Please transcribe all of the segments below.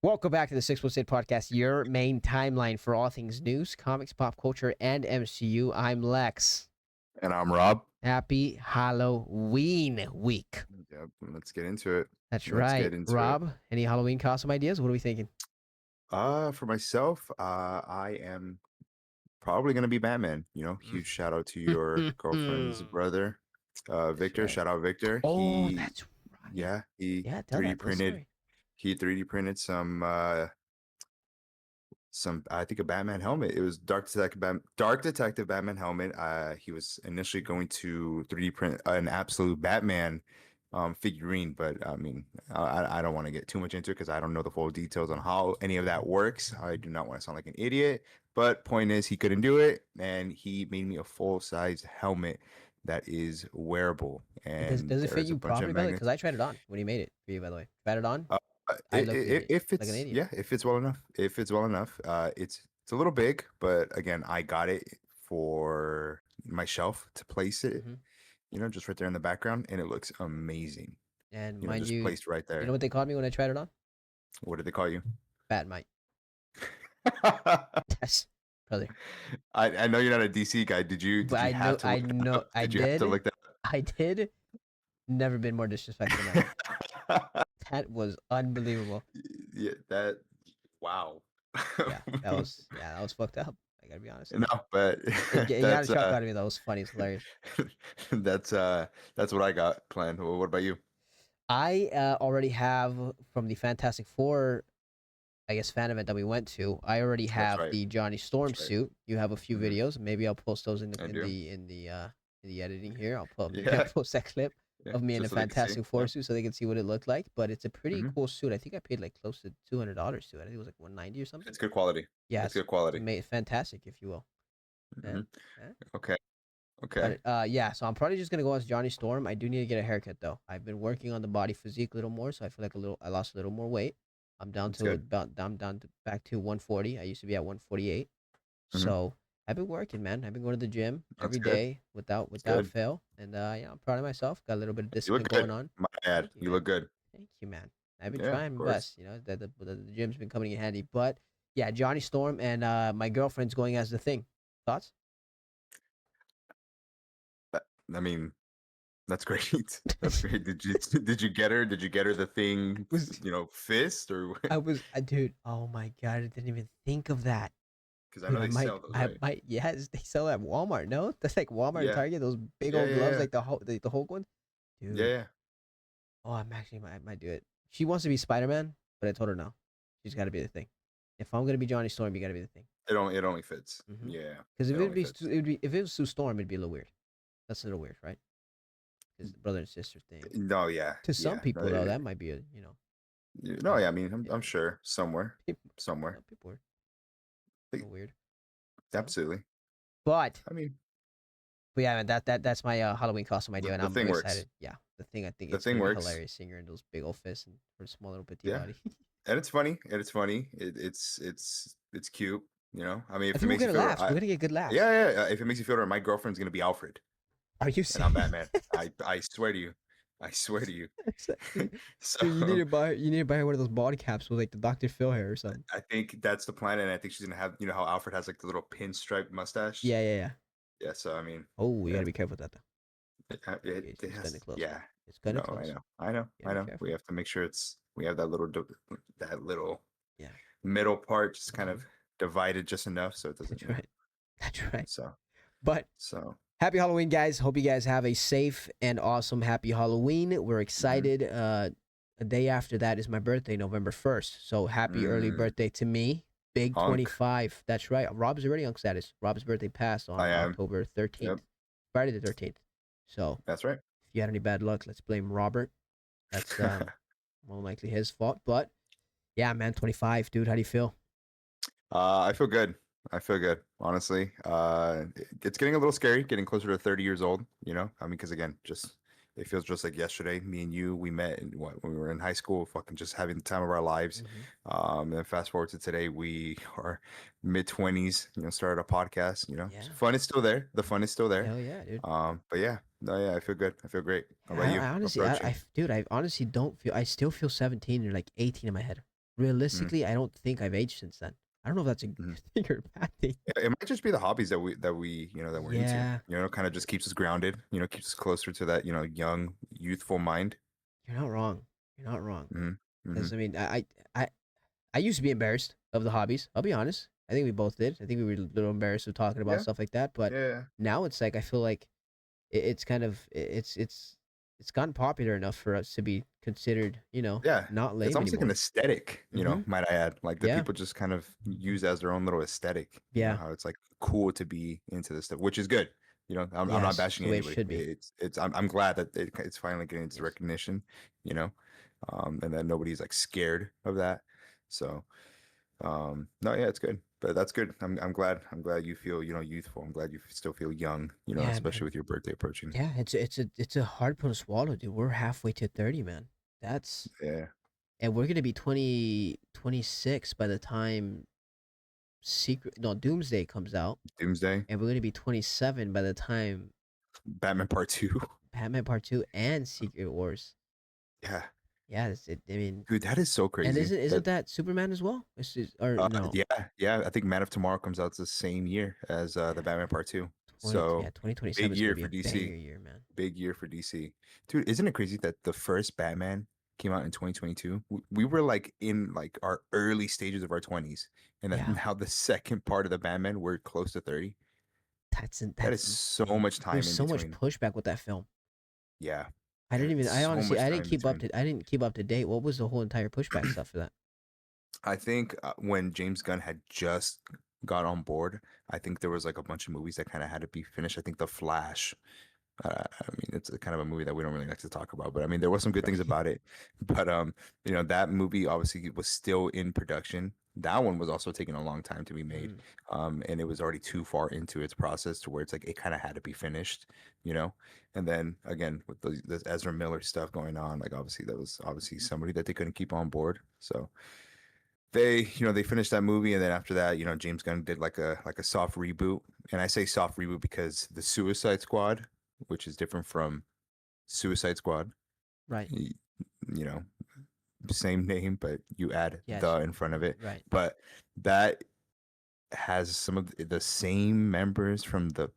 Welcome back to the 618 Podcast, your main timeline for all things news, comics, pop culture, and MCU. I'm Lex. And I'm Rob. Happy Halloween week. Yep, let's get into it. That's Let's right. get into it. Rob, any Halloween costume ideas? What are we thinking? For myself, I am probably gonna be Batman. Huge shout out to your girlfriend's brother, That's Victor. right. Shout out Victor. Oh, that's right. Yeah, he Yeah, tell 3D that. Tell the printed. story. He 3D printed some I think a Batman helmet. It was Dark Detective Batman helmet. He was initially going to 3D print an absolute Batman figurine, but I mean, I don't want to get too much into it because I don't know the full details on how any of that works. I do not want to sound like an idiot, but point is he couldn't do it, and he made me a full size helmet that is wearable, and Does it fit there's a you bunch of properly, by the way? Because magnets. I tried it on when you made it for you, by the way. Tried it on. Uh, I looked if like an it's idiot. yeah, if it's well enough, it's a little big, but again, I got it for my shelf to place it, hmm just right there in the background, and it looks amazing. And mind Just you, placed right you know there. what they called me when I tried it on? What did they call you? Batmite. Yes, brother. I know you're not a DC guy. Did you But did you have to I look that know, up? Did you have to look that I did. Never been more disrespected in my life. up? That was unbelievable. Yeah, that wow. That was fucked up. I gotta be honest. No, but It got a that's shock out of me. That was funny. It's hilarious. that's uh that's what I got planned. What about you? I already have from the Fantastic Four, I guess, fan event that we went to. I already That's have right. the Johnny Storm That's right. suit. You have a few hmm videos. Maybe I'll post those in the I in do. the in the uh in the editing here. I'll put maybe I'll Yeah. post that clip Yeah. of me in a Just so they can see. Fantastic Four Yeah. suit so they can see what it looked like. But it's a pretty hmm cool suit. I think I paid like close to $200 to it. I think it was like 190 or something. It's good quality. Yeah, It's good quality. fantastic, if you will. Yeah. hmm Yeah. Okay. Okay. But yeah, so I'm probably just gonna go as Johnny Storm. I do need to get a haircut though. I've been working on the body physique a little more, so I feel like I lost a little more weight. I'm down That's to good. about I'm down to back to 140. I used to be at 148. hmm So I've been working, man. I've been going to the gym That's every good. day That's without good. fail, and yeah, I'm proud of myself. Got a little bit of You discipline look going good. on. My Thank ad. you, You man. look good. Thank you, man. I've been Yeah, of trying my course. best. The gym's been coming in handy. But yeah, Johnny Storm and my girlfriend's going as the Thing. Thoughts? Uh, I mean, that's great. That's great. Did you get her the thing, was fist or dude. Oh my god, I didn't even think of that. because I Dude, know they sell those, I right? might. Yes, they sell at Walmart. No, that's like Walmart and Yeah. Target. Those big Yeah, old yeah, gloves, yeah. like the Hulk one. Yeah, Dude, yeah. oh, I might do it. She wants to be Spider Man, but I told her no. She's got to be the Thing. If I'm gonna be Johnny Storm, you got to be the Thing. It only fits. Mm-hmm. Yeah. Because It only fits. It would be if it was Sue Storm, it'd be a little weird. That's a little weird, right? Because the brother and sister thing. No, yeah. To some Yeah. No, people, though, that might be a no, uh, yeah, I mean, I'm yeah, sure somewhere. people, Somewhere. some people are a Like, little weird. So, absolutely. but I mean, But yeah, man, that's my Halloween costume idea, and the I'm thing works. excited. Yeah, the Thing. I think The it's thing gonna be works. hilarious seeing her in those big old fists and her small little petite Yeah. body. And it's funny. And it's funny. It's cute. I mean, I if it think we're makes you gonna feel, laughs. We're gonna get good laughs. yeah, yeah. If it makes you feel, my girlfriend's gonna be Alfred, Are you and I'm serious? Batman. I swear to you. I swear to you. Dude, So you need to buy her one of those body caps with like the Dr. Phil hair or something. I think that's the plan, and I think she's gonna have, how Alfred has like the little pinstripe mustache. Yeah. Yeah. So I mean, Oh, you yeah, gotta be careful with that though. it It's gonna has. close. Yeah. It's gonna I close. know. I know. You I gotta be know. We careful. have to make sure we have that little Yeah. middle part just kind hmm of divided just enough so it doesn't, That's right. That's right. So But so happy Halloween, guys. Hope you guys have a safe and awesome happy Halloween. We're mhm. excited. A day after that is my birthday, November 1st. So happy early Mm, birthday to me. Big Hunk. 25. That's right. Rob's already on status. Rob's birthday passed I on am. October 13th, Yep. Friday the 13th. So That's right. if you had any bad luck, let's blame Robert. That's more than likely his fault. But yeah, man, 25, dude. How do you feel? I feel good. I feel good, honestly. It's getting a little scary, getting closer to 30 years old, I mean, because again, just it feels just like yesterday. Me and you, we met when we were in high school, fucking just having the time of our lives. Mm-hmm. And then fast forward to today, we are mid 20s, started a podcast, Yeah. fun is still there. The fun is still there. Hell yeah, dude. But yeah, no, yeah, I feel good. I feel great. How about I, you? I What honestly, about you? dude, I honestly don't feel. I still feel 17 or like 18 in my head. Mm, realistically, I don't think I've aged since then. I don't know if that's a mhm. good thing or a bad thing. It might just be the hobbies that we that we're into. Yeah, Kind of just keeps us grounded. Keeps us closer to that young, youthful mind. you're not wrong. You're not wrong. Hmm. Hmm. Because I mean, I I used to be embarrassed of the hobbies. I'll be honest. I think we both did. I think we were a little embarrassed of talking about Yeah, stuff like that. But yeah, now it's like I feel like it's kind of it's gotten popular enough for us to be considered, yeah. not It's lame almost like an anymore. aesthetic, Mm-hmm. might I add. Like that Yeah. people just kind of use as their own little aesthetic. Yeah. How it's like cool to be into this stuff, which is good. I'm not Yes. It's bashing the way it anybody. should be. I'm glad that it's finally getting its Yes. recognition. You know, and that nobody's like scared of that. So. No, yeah, it's good, but that's good. I'm glad you feel, youthful. I'm glad you still feel young, Yeah, especially man. with your birthday approaching. Yeah, it's a hard pill to swallow, dude. We're halfway to 30, man. That's Yeah. and we're gonna be 26 by the time Doomsday comes out, Doomsday, and we're gonna be 27 by the time Batman Part Two. Batman Part 2 and Secret Wars. Yeah, Yeah, I mean, dude, that is so and crazy. isn't that Superman as well? Or no? Yeah, yeah. I think Man of Tomorrow comes out the same year as the Yeah, Batman Part Two. 2027 Big is gonna year be for a banger DC. year, man. Big year for DC. Dude, isn't it crazy that the first Batman came out in 2022? We were like in like our early stages of our 20s, and that Yeah, now the second part of the Batman, we're close to 30. That is that's so insane. much There was time in so much between. pushback with that film. Yeah. I Yeah, didn't even. I so honestly, much I time didn't in keep up between. to. I didn't keep up to date. What was the whole entire pushback stuff for that? I think when James Gunn had just got on board, I think there was like a bunch of movies that kind of had to be finished. I think The Flash. I mean, it's a kind of a movie that we don't really like to talk about, but I mean, there were some good things Right. about it. But that movie obviously was still in production. That one was also taking a long time to be made, Mm, and it was already too far into its process to where it's like it kind of had to be finished, you know. And then again with this Ezra Miller stuff going on, like obviously that was obviously somebody that they couldn't keep on board. So they finished that movie, and then after that, James Gunn did like a soft reboot. And I say soft reboot because the Suicide Squad, which is different from Suicide Squad, right. y- you know, same name, but you add Yes. the in front of it. Right. But that has some of the same members from the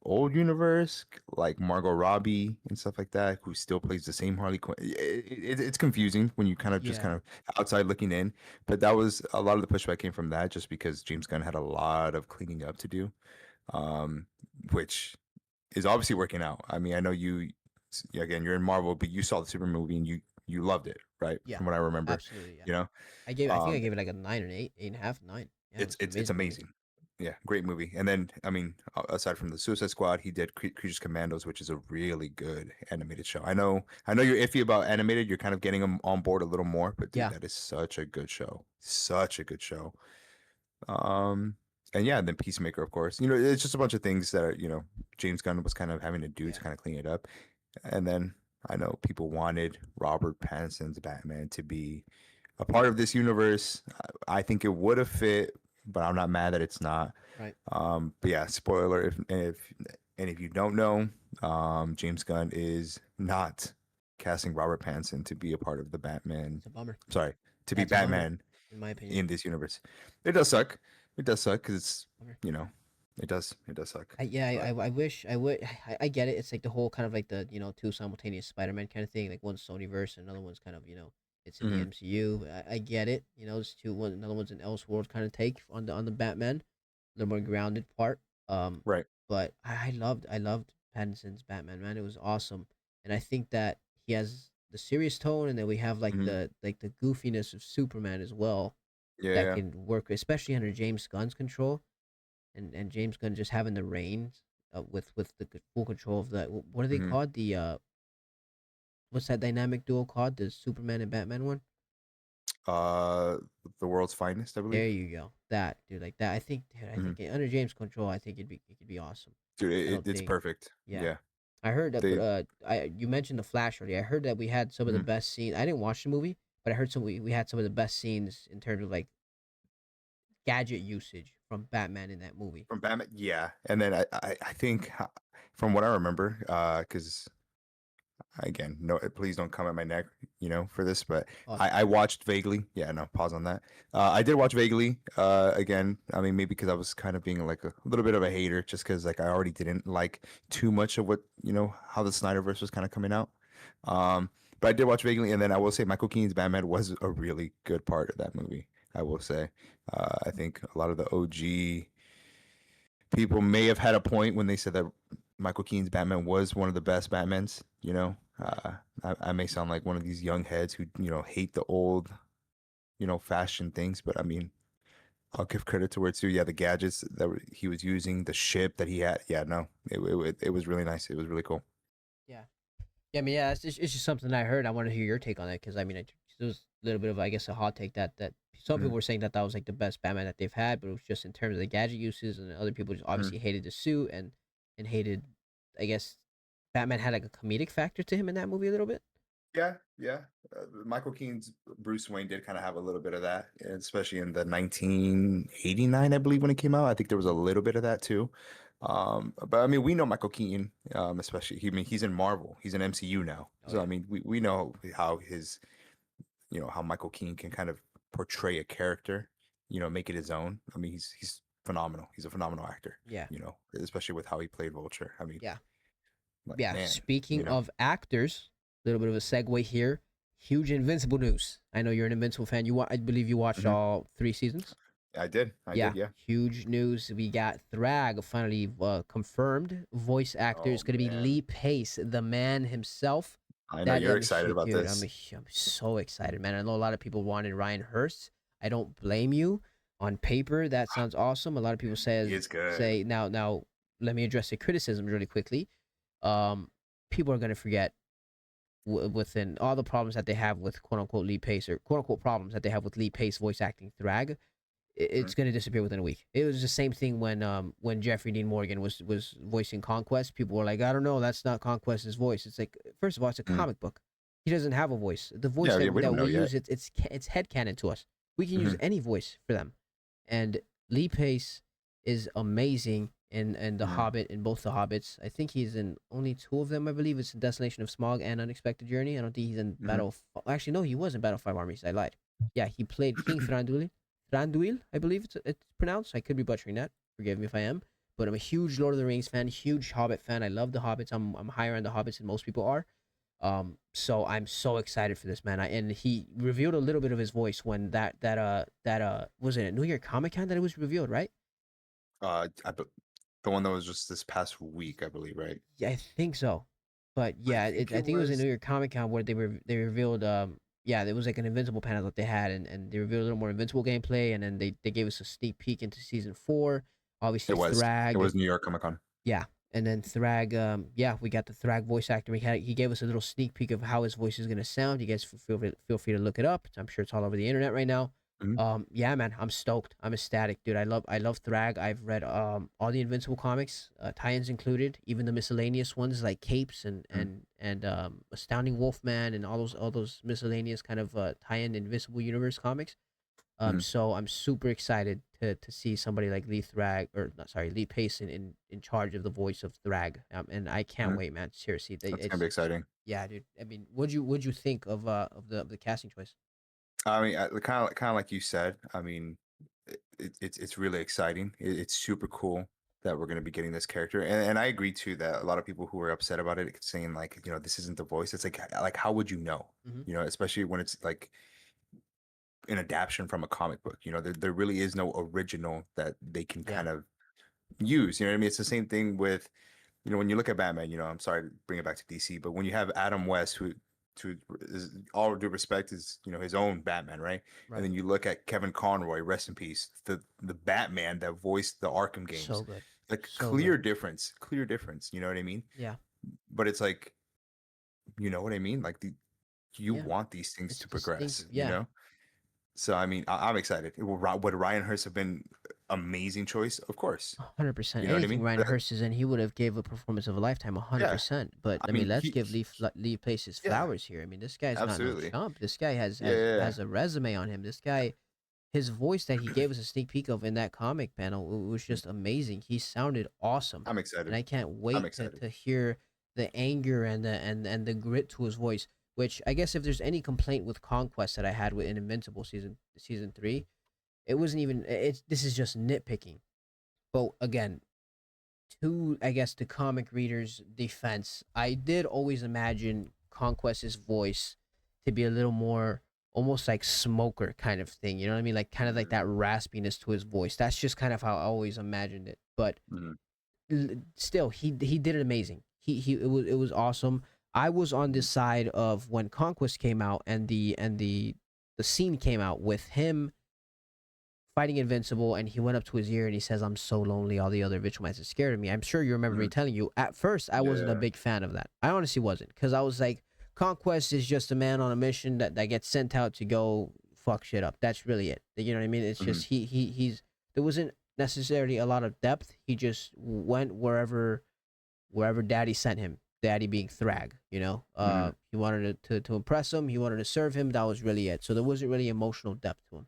old universe, like Margot Robbie and stuff like that, who still plays the same Harley Quinn. It's confusing when you kind of just Yeah. kind of outside looking in, but that was a lot of the pushback came from that, just because James Gunn had a lot of cleaning up to do, um, which is obviously working out. I mean, I know again, you're in Marvel, but you saw the Superman movie and you loved it, right? Yeah. From what I remember, Absolutely. Yeah. you know, I think I um, gave it like a 9 or an 8, 8.5, 9. Yeah, it it's was an it's it's amazing movie. amazing. Yeah, great movie. And then I mean, aside from the Suicide Squad, he did Creatures Commandos, which is a really good animated show. I know you're iffy about animated. You're kind of getting them on board a little more, but dude, Yeah. that is such a good show. Such a good show. Um, and yeah, and then Peacemaker, of course. It's just a bunch of things that James Gunn was kind of having to do to Yeah. kind of clean it up. And then I know people wanted Robert Pattinson's Batman to be a part of this universe. I think it would have fit, but I'm not mad that it's not. Right. But yeah, spoiler if you don't know, James Gunn is not casting Robert Pattinson to be a part of the Batman. It's a bummer. Sorry, to be That's a bummer, Batman in my opinion. in this universe. It does suck. It does suck because Bummer. you know, it does suck. But I wish I would. I get it. It's like the whole kind of like the two simultaneous Spider-Man kind of thing. Like one's Sonyverse, and another one's kind of it's in the mhm, MCU. I get it. It's another one's an Elseworld kind of take on the Batman, the more grounded part. Um, right. but I loved Pattinson's Batman, man. It was awesome, and I think that he has the serious tone, and then we have like Hmm. the goofiness of Superman as well Yeah, that yeah. can work, especially under James Gunn's control, and James Gunn just having the reins with the full control of that. What are they Hmm. called? What's that dynamic duo called? The Superman and Batman one. Uh, the world's finest, I believe. There you go. That dude, like that. I Hmm. think under James' control, I think it could be awesome. Dude, I don't it's think. perfect. Yeah, Yeah, I heard that. But they. you mentioned the Flash earlier. I heard that we had some of the Mhm. best scenes. I didn't watch the movie, but I heard we had some of the best scenes in terms of like gadget usage from Batman in that movie. From Batman, yeah. And then I think from what I remember, because again, no, please don't come at my neck, for this, but Pause. I watched vaguely. Yeah, no, pause on that. I did watch vaguely. Again, I mean, maybe because I was kind of being like a little bit of a hater, just because like I already didn't like too much of what how the Snyderverse was kind of coming out. Um, but I did watch vaguely, and then I will say Michael Keaton's Batman was a really good part of that movie. I will say, I think a lot of the OG people may have had a point when they said that Michael Keaton's Batman was one of the best Batmans. I may sound like one of these young heads who hate the old fashioned things, but I mean, I'll give credit to where it's due. Yeah, the gadgets that he was using, the ship that he had. Yeah, no, it was really nice. It was really cool. Yeah. Yeah, I mean, yeah, it's just something I heard. I want to hear your take on it because I mean, it was a little bit of, I guess, a hot take that some Mhm, people were saying that that was like the best Batman that they've had, but it was just in terms of the gadget uses, and other people just mhm. obviously hated the suit and hated, I guess, Batman had like a comedic factor to him in that movie a little bit. Yeah, yeah. Michael Keaton's Bruce Wayne did kind of have a little bit of that, especially in the 1989, I believe, when it came out. I think there was a little bit of that too. But I mean, we know Michael Keaton, especially. I mean, he's in Marvel. He's in MCU now, Oh so I yeah, mean, we know how how Michael Keaton can kind of portray a character, make it his own. I mean, he's phenomenal. He's a phenomenal actor. yeah, Especially with how he played Vulture. I mean, yeah, like yeah. man, Speaking of actors, a little bit of a segue here. Huge Invincible news. I know you're an Invincible fan. I believe you watched Mhm. all 3 seasons. I did. I Yeah, did. Yeah. huge news. We got Thrag finally confirmed. Voice actor is Oh going to be man. Lee Pace, the man himself. I know That you're I'm excited about dude. this. I'm so excited, man. I know a lot of people wanted Ryan Hurst. I don't blame you. On paper, that sounds awesome. A lot of people He is good. say now. Let me address the criticism really quickly. Um, People are going to forget within all the problems that they have with quote unquote Lee Pace or quote unquote problems that they have with Lee Pace voice acting Thrag Mhm. it's going to disappear within a week. It was the same thing when Jeffrey Dean Morgan was voicing Conquest. People were like, I don't know, that's not Conquest's voice. It's like, first of all, it's a Mhm. comic book. He doesn't have a voice. The voice Yeah, yeah, that we don't know we yet. use, it's headcanon to us. We can use Mhm. any voice for them. And Lee Pace is amazing in the Mhm. Hobbit, in both the Hobbits. I think he's in only two of them. I believe it's in Destination of Smog and Unexpected Journey. I don't think he's in Mhm. Actually, no, he was in Battle 5 Armies. I lied. Yeah, he played King Thranduil. Thranduil, I believe it's pronounced. I could be butchering that. Forgive me if I am. But I'm a huge Lord of the Rings fan, huge Hobbit fan. I love the Hobbits. I'm higher on the Hobbits than most people are. So I'm so excited for this man. And he revealed a little bit of his voice when that was it at New York Comic Con that it was revealed, right? The one that was just this past week, I believe, right? Yeah, I think so. But I yeah, think I it think it was in was. New York Comic Con where they revealed yeah, there was like an Invincible panel that they had, and they revealed a little more Invincible gameplay, and then they gave us a sneak peek into season 4. It Obviously, was. It Thrag, was New York Comic Con. yeah, and then Thrag, yeah, we got the Thrag voice actor. He gave us a little sneak peek of how his voice is gonna sound. You guys feel free to look it up. I'm sure it's all over the internet right now. Mhm. Yeah, man, I'm stoked. I'm ecstatic, dude. I love Thrag. I've read all the Invincible comics, tie-ins included, even the miscellaneous ones like Capes Mhm. and Astounding Wolfman and all those miscellaneous kind of tie-in Invincible Universe comics. Mhm. So I'm super excited to see somebody like Lee Thrag or not, sorry, Lee Pace in charge of the voice of Thrag. And I can't Mhm. wait, man. Seriously, That's gonna be it's exciting. yeah, dude. I mean, what'd you think of the casting choice? I mean, kind of like you said. I mean, it's really exciting. It's super cool that we're gonna be getting this character, and I agree too that a lot of people who were upset about it saying like this isn't the voice. It's like how would you know? Hmm. Especially when it's like an adaptation from a comic book. There really is no original that they can Yeah, kind of use. You know what I mean? It's the same thing with when you look at Batman. I'm sorry to bring it back to DC, but when you have Adam West, who to all due respect is his own Batman, right? And right. then you look at Kevin Conroy, rest in peace, the Batman that voiced the Arkham So games, good, like so good. clear difference. You know what I mean? Yeah, But it's like, you know what I mean? Like you yeah. want these things It's to progress, distinctive. Yeah, So I mean, I'm excited. Would Ryan Hurst have been amazing choice? Of course. 100%. You know what I Anything mean? Ryan Hurst is in, he would have gave a performance of a lifetime. Yeah. 100%. But I I mean, mean, let's give Lee Pace his yeah, flowers here. I mean, this guy's not no absolutely. chump. This guy Yeah, yeah, yeah. has a resume on him. This guy, his voice that he gave us a sneak peek of in that comic panel was just amazing. He sounded awesome, I'm and excited. I can't I'm wait excited. to hear. the anger and the grit to his voice. Which I guess if there's any complaint with Conquest that I had with in Invincible season 3, it wasn't even. It's this is just nitpicking. But again, to I guess the comic reader's defense, I did always imagine Conquest's voice to be a little more almost like smoker kind of thing. You know what I mean? Like kind of like Mhm, that raspiness to his voice. That's just kind of how I always imagined it. But mhm, still, he did it amazing. He it was awesome. I was on mhm, this side of when Conquest came out and the scene came out with him fighting Invincible, and he went up to his ear and he says, "I'm so lonely. All the other Vigilants are scared of me." I'm sure you remember me mhm. telling you. At first, I wasn't a Yeah. big fan of that. I honestly wasn't, because I was like, Conquest is just a man on a mission that gets sent out to go fuck shit up. That's really it. You know what I mean? It's Mhm, just he's there wasn't necessarily a lot of depth. He just went wherever Daddy sent him. Daddy being Thrag, you know. mhm, He wanted to impress him. He wanted to serve him. That was really it. So there wasn't really emotional depth to him.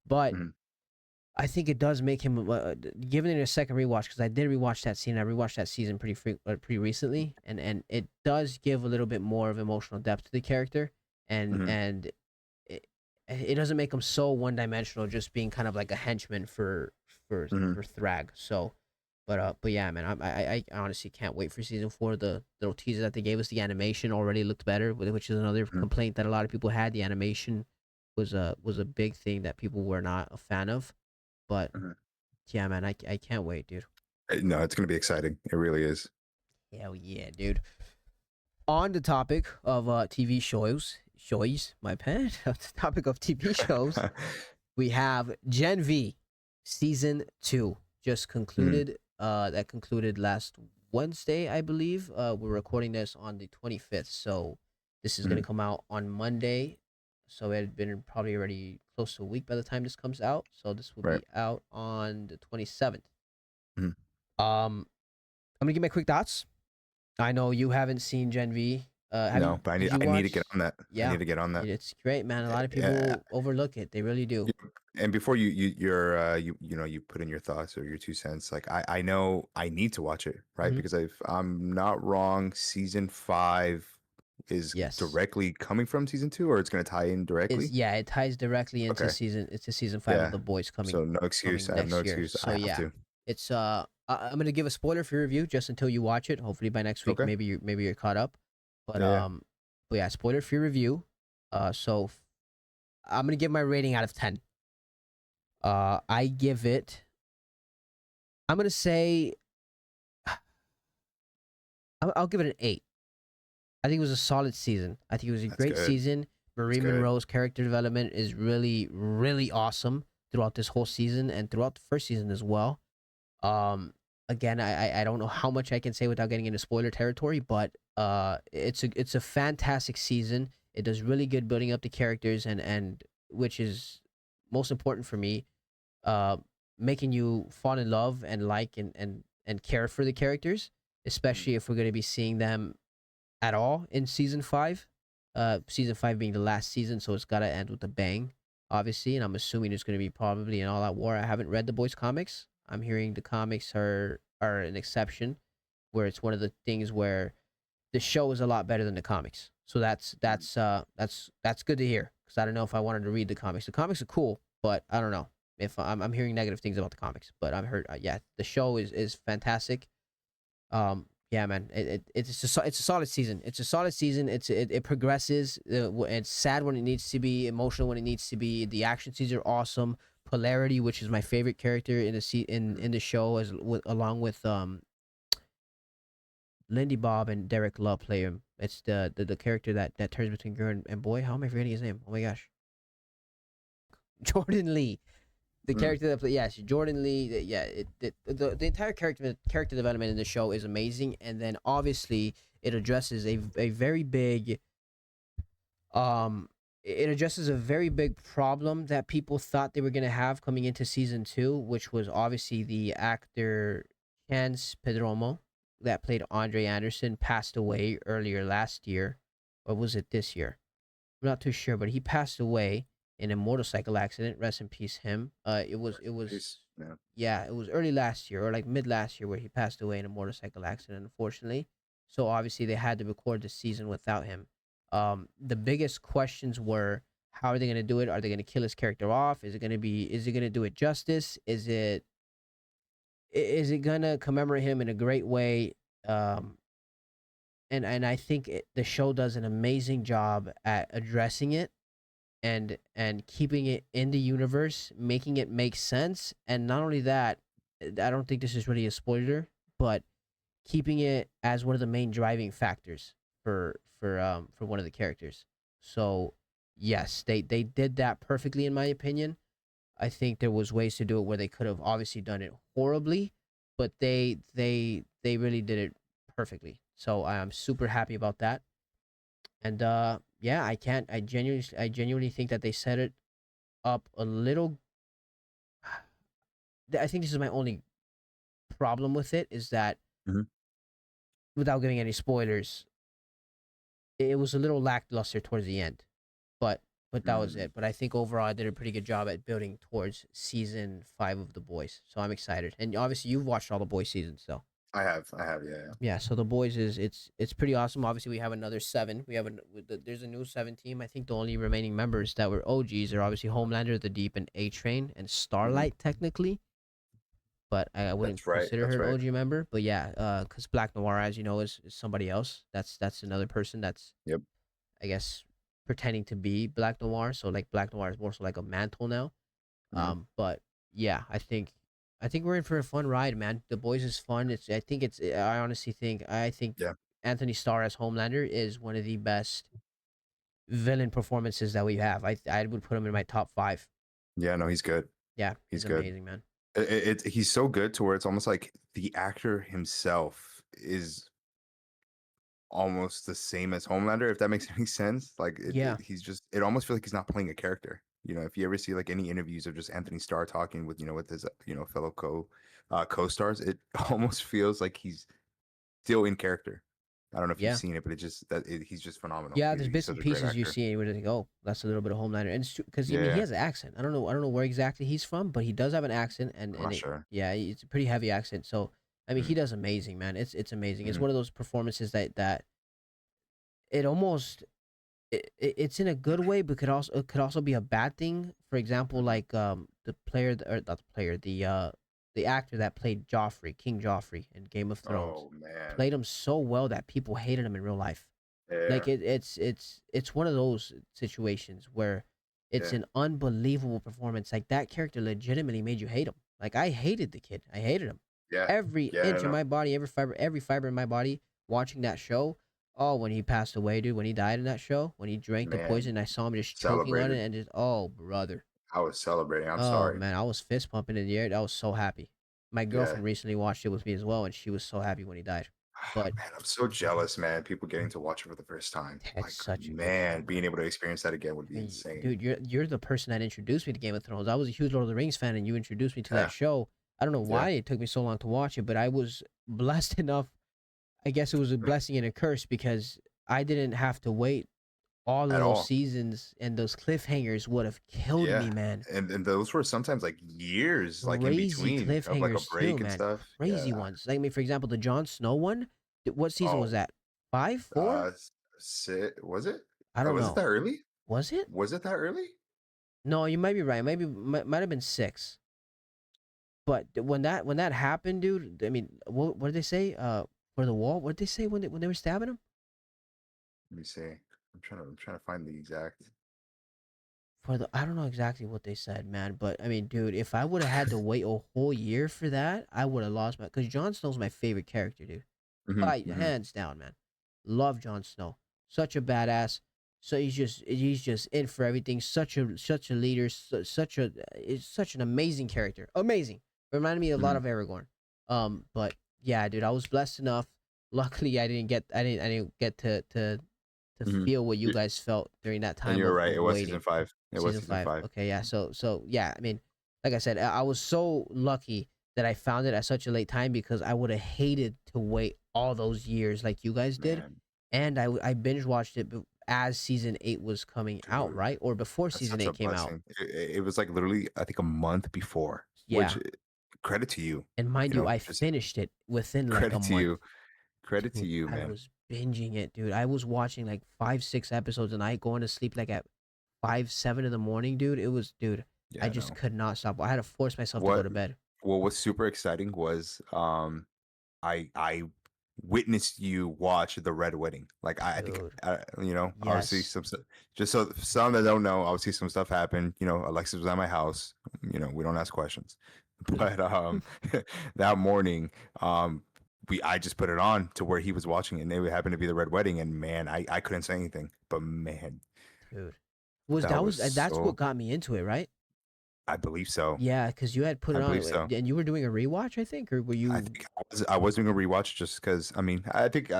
But mhm, I think it does make him giving it a second rewatch, because I did rewatch that scene. I rewatched that season pretty recently, and it does give a little bit more of emotional depth to the character, and mhm, and it, it doesn't make him so one dimensional, just being kind of like a henchman mhm. for Thrag. So, but yeah, man, I honestly can't wait for season 4. The little teaser that they gave us, the animation already looked better, which is another Mhm, complaint that a lot of people had. The animation was a big thing that people were not a fan of, but mhm. yeah, man, I can't wait, dude. No, it's gonna be exciting. It really is. Hell yeah, dude. On the topic of TV shows, my bad. On the topic of TV shows, we have Gen V season 2 just Mhm, concluded. That concluded last Wednesday, I believe. We're recording this on the 25th, so this is gonna mhm, come out on Monday. So it had been probably already close to a week by the time this comes out. So this will right. be out on the 27th. Mhm. Um, I'm gonna give my quick thoughts. I know you haven't seen Gen V. Have you? No, but Did you I need to get watch? on that. I Yeah, need to get on that. it's great, man. A lot of Yeah. people overlook it. They really do. And before you put in your thoughts or your 2 cents, like I know I need to watch it, right? Hmm. Because if I'm not wrong, season 5 is Yes, directly coming from season 2, or it's going to tie in is directly. yeah. It ties directly into Okay. season 5 of Yeah. The Boys coming So no excuse. coming I have no next year. excuse. I So have yeah, to. it's I'm gonna give a spoiler for your review just until you watch it. Hopefully by next week, Okay. maybe you're caught up. But Yeah. Yeah. but yeah, spoiler for your review. So I'm gonna give my rating out of 10. I give it. I'm gonna say I'll give it an 8. I think it was a solid season. I think it was a That's great good. season. That's Marie good. Monroe's character development is really, really awesome throughout this whole season and throughout the first season as well. Um, Again, I don't know how much I can say without getting into spoiler territory, but it's a fantastic season. It does really good building up the characters, and which is most important for me, uh, making you fall in love and like and care for the characters, Mm, especially if we're going to be seeing them at all in season 5. Season 5 being the last season, so it's got to end with a bang, obviously. And I'm assuming there's going to be probably an all-out war. I haven't read the boys' comics. I'm hearing the comics are an exception, where it's one of the things where the show is a lot better than the comics. So that's mm. that's uh that's that's good to hear, because I don't know if I wanted to read the comics. The comics are cool, but I don't know if I'm hearing negative things about the comics. But I've heard, yeah, the show is fantastic. Yeah, man, it's a solid season. It's a solid season. It progresses. It's sad when it needs to be, emotional when it needs to be. The action scenes are awesome. Polarity, which is my favorite character in Mhm. in the show, along with Lindy Bob and Derek Love play him. It's the character that turns between girl and boy. How am I forgetting his name? Oh my gosh, Jordan Lee, the Mm. character that play, yes, Jordan Lee. Yeah, the entire character development in the show is amazing, and then obviously it addresses a very big um it addresses a very big problem that people thought they were gonna have coming into season 2, which was obviously the actor Chance Pedromo that played Andre Anderson passed away earlier last year, or was it this year? I'm not too sure, but he passed away in a motorcycle accident. Rest in peace, him. It was Peace. Yeah. yeah, it was early last year or like mid last year where he passed away in a motorcycle accident, unfortunately. So obviously they had to record the season without him. The biggest questions were, how are they going to do it? Are they going to kill his character off? Is it going to do it justice? Is it going to commemorate him in a great way? Um, and I think the show does an amazing job at addressing it and keeping it in the universe, making it make sense. And not only that, I don't think this is really a spoiler, but keeping it as one of the main driving factors for one of the characters. So yes, they did that perfectly in my opinion. I think there was ways to do it where they could have obviously done it horribly, but they really did it perfectly. So I am super happy about that. And yeah, I genuinely think that they set it up a little. I think this is my only problem with it, is that Mhm. without giving any spoilers, it was a little lackluster towards the end. But that was Mm. it. But I think overall I did a pretty good job at building towards season 5 of The Boys. So I'm excited. And obviously you've watched all the Boys seasons, so I have, yeah, yeah. yeah. So The Boys is it's pretty awesome. Obviously we have another 7. We have there's a new 7 team. I think the only remaining members that were OGs are obviously Homelander, The Deep, and A Train and Mhm. Starlight technically. But I wouldn't That's right. consider her That's an right. OG member. But yeah, because Black Noir, as you know, is somebody else. That's another person that's, Yep. I guess, pretending to be Black Noir. So like Black Noir is more so like a mantle now. Mhm. But yeah, I think we're in for a fun ride, man. The Boys is fun. I honestly think Yeah. Anthony Starr as Homelander is one of the best villain performances that we have. I would put him in my top 5. Yeah. No, he's good. Yeah, He's he's good. amazing, man. He's so good to where it's almost like the actor himself is almost the same as Homelander, if that makes any sense. Like Yeah, he's just, it almost feels like he's not playing a character. You know, if you ever see like any interviews of just Anthony Starr talking with, with his, fellow co-stars, it almost feels like he's still in character. I don't know if you've yeah. seen it, but he's just phenomenal. Yeah, there's He's bits such and a great pieces you actor. see, and you would think, "Oh, that's a little bit of Homelander," and it's because I mean he Yeah, has an accent. I don't know where exactly he's from, but he does have an accent, and I'm not it, sure. yeah, it's a pretty heavy accent. So I mean, Mm-hmm. he does amazing, man. It's amazing. It's Mm-hmm. one of those performances that it almost it's in a good way, but it could also be a bad thing. For example, Mm-hmm. like the player or not the player, the actor that played Joffrey, King Joffrey in Game of Thrones, Oh man. played him so well that people hated him in real life. Yeah. Like it's one of those situations where it's Yeah. an unbelievable performance. Like that character legitimately made you hate him. Like I hated the kid. I hated him. Yeah. Every Yeah. No, inch of no. my body, every fiber in my body watching that show. Oh, when he passed away, dude, when he died in that show, when he drank the Man, poison, I saw him just choking on it celebrated. and just, oh, brother. I was celebrating. I'm Oh sorry. man, I was fist pumping in the air. I was so happy. My Yeah. girlfriend recently watched it with me as well, and she was so happy when he died. But Man, I'm so jealous, man. People getting to watch it for the first time. it's Like, such a good show, man, being man. able to experience that again would be insane. Dude, you're the person that introduced me to Game of Thrones. I was a huge Lord of the Rings fan, and you introduced me to that Yeah. show. I don't know Yeah. why it took me so long to watch it, but I was blessed enough. I guess it was a blessing and a curse because I didn't have to wait. All of At those all. seasons and those cliffhangers would have killed me, Yeah. man. And those were sometimes like years, like in Crazy between of like a cliffhangers too, break and man. stuff. Crazy Yeah. ones. Like I mean, for example, the Jon Snow one. What season was Oh, that? 5, 4? was it? I don't Was it know. that early? Was it? Was it that early? No, you might be right. Maybe might have been 6. But when that happened, dude, I mean, what did they say? For the wall, what did they say when they were stabbing him? Let me see. I'm trying to find the exact. I don't know exactly what they said, man. But I mean, dude, if I would have had to wait a whole year for that, I would have lost my. Because Jon Snow's my favorite character, dude. Hmm. By Hmm. hands down, man. Love Jon Snow. Such a badass. So he's just in for everything. Such a leader. Such a it's such an amazing character. Amazing. Reminded me a lot Hmm. of Aragorn. But yeah, dude, I was blessed enough. Luckily, I didn't get to Hmm. feel what you guys felt during that And time you're of right. of It was season waiting. 5. It was Season season 5. 5. Okay, yeah. So yeah, I mean, like I said, I was so lucky that I found it at such a late time because I would have hated to wait all those years like you guys did. Man, And I binge watched it as season 8 was coming out, dude. right? Or before That's season such a 8 came out. blessing. It was like literally, I think, a month before, which Yeah. credit to you. And mind you, I Just finished it within like a credit to month. you. Credit to Dude, you, I man. was binging it, dude. I was watching like 5, 6 episodes a night, going to sleep like at 5, 7 in the morning, dude. It was, dude. I Yeah, just no. could not stop. I had to force myself to go What to bed. what was super exciting was I witnessed you watch the Red Wedding. Like I think Dude, obviously yes. just so some that don't know, obviously some stuff happened. Alexis was at my house. We don't ask questions. But that morning, um I just put it on to where he was watching it and it happened to be the Red Wedding and man, I couldn't say anything. But man, Dude. that was That's what so got me into it, right? I believe so. Yeah, because you had put I it on believe so. and you were doing a rewatch, I think, or were I you? think I was doing a rewatch just because I mean I think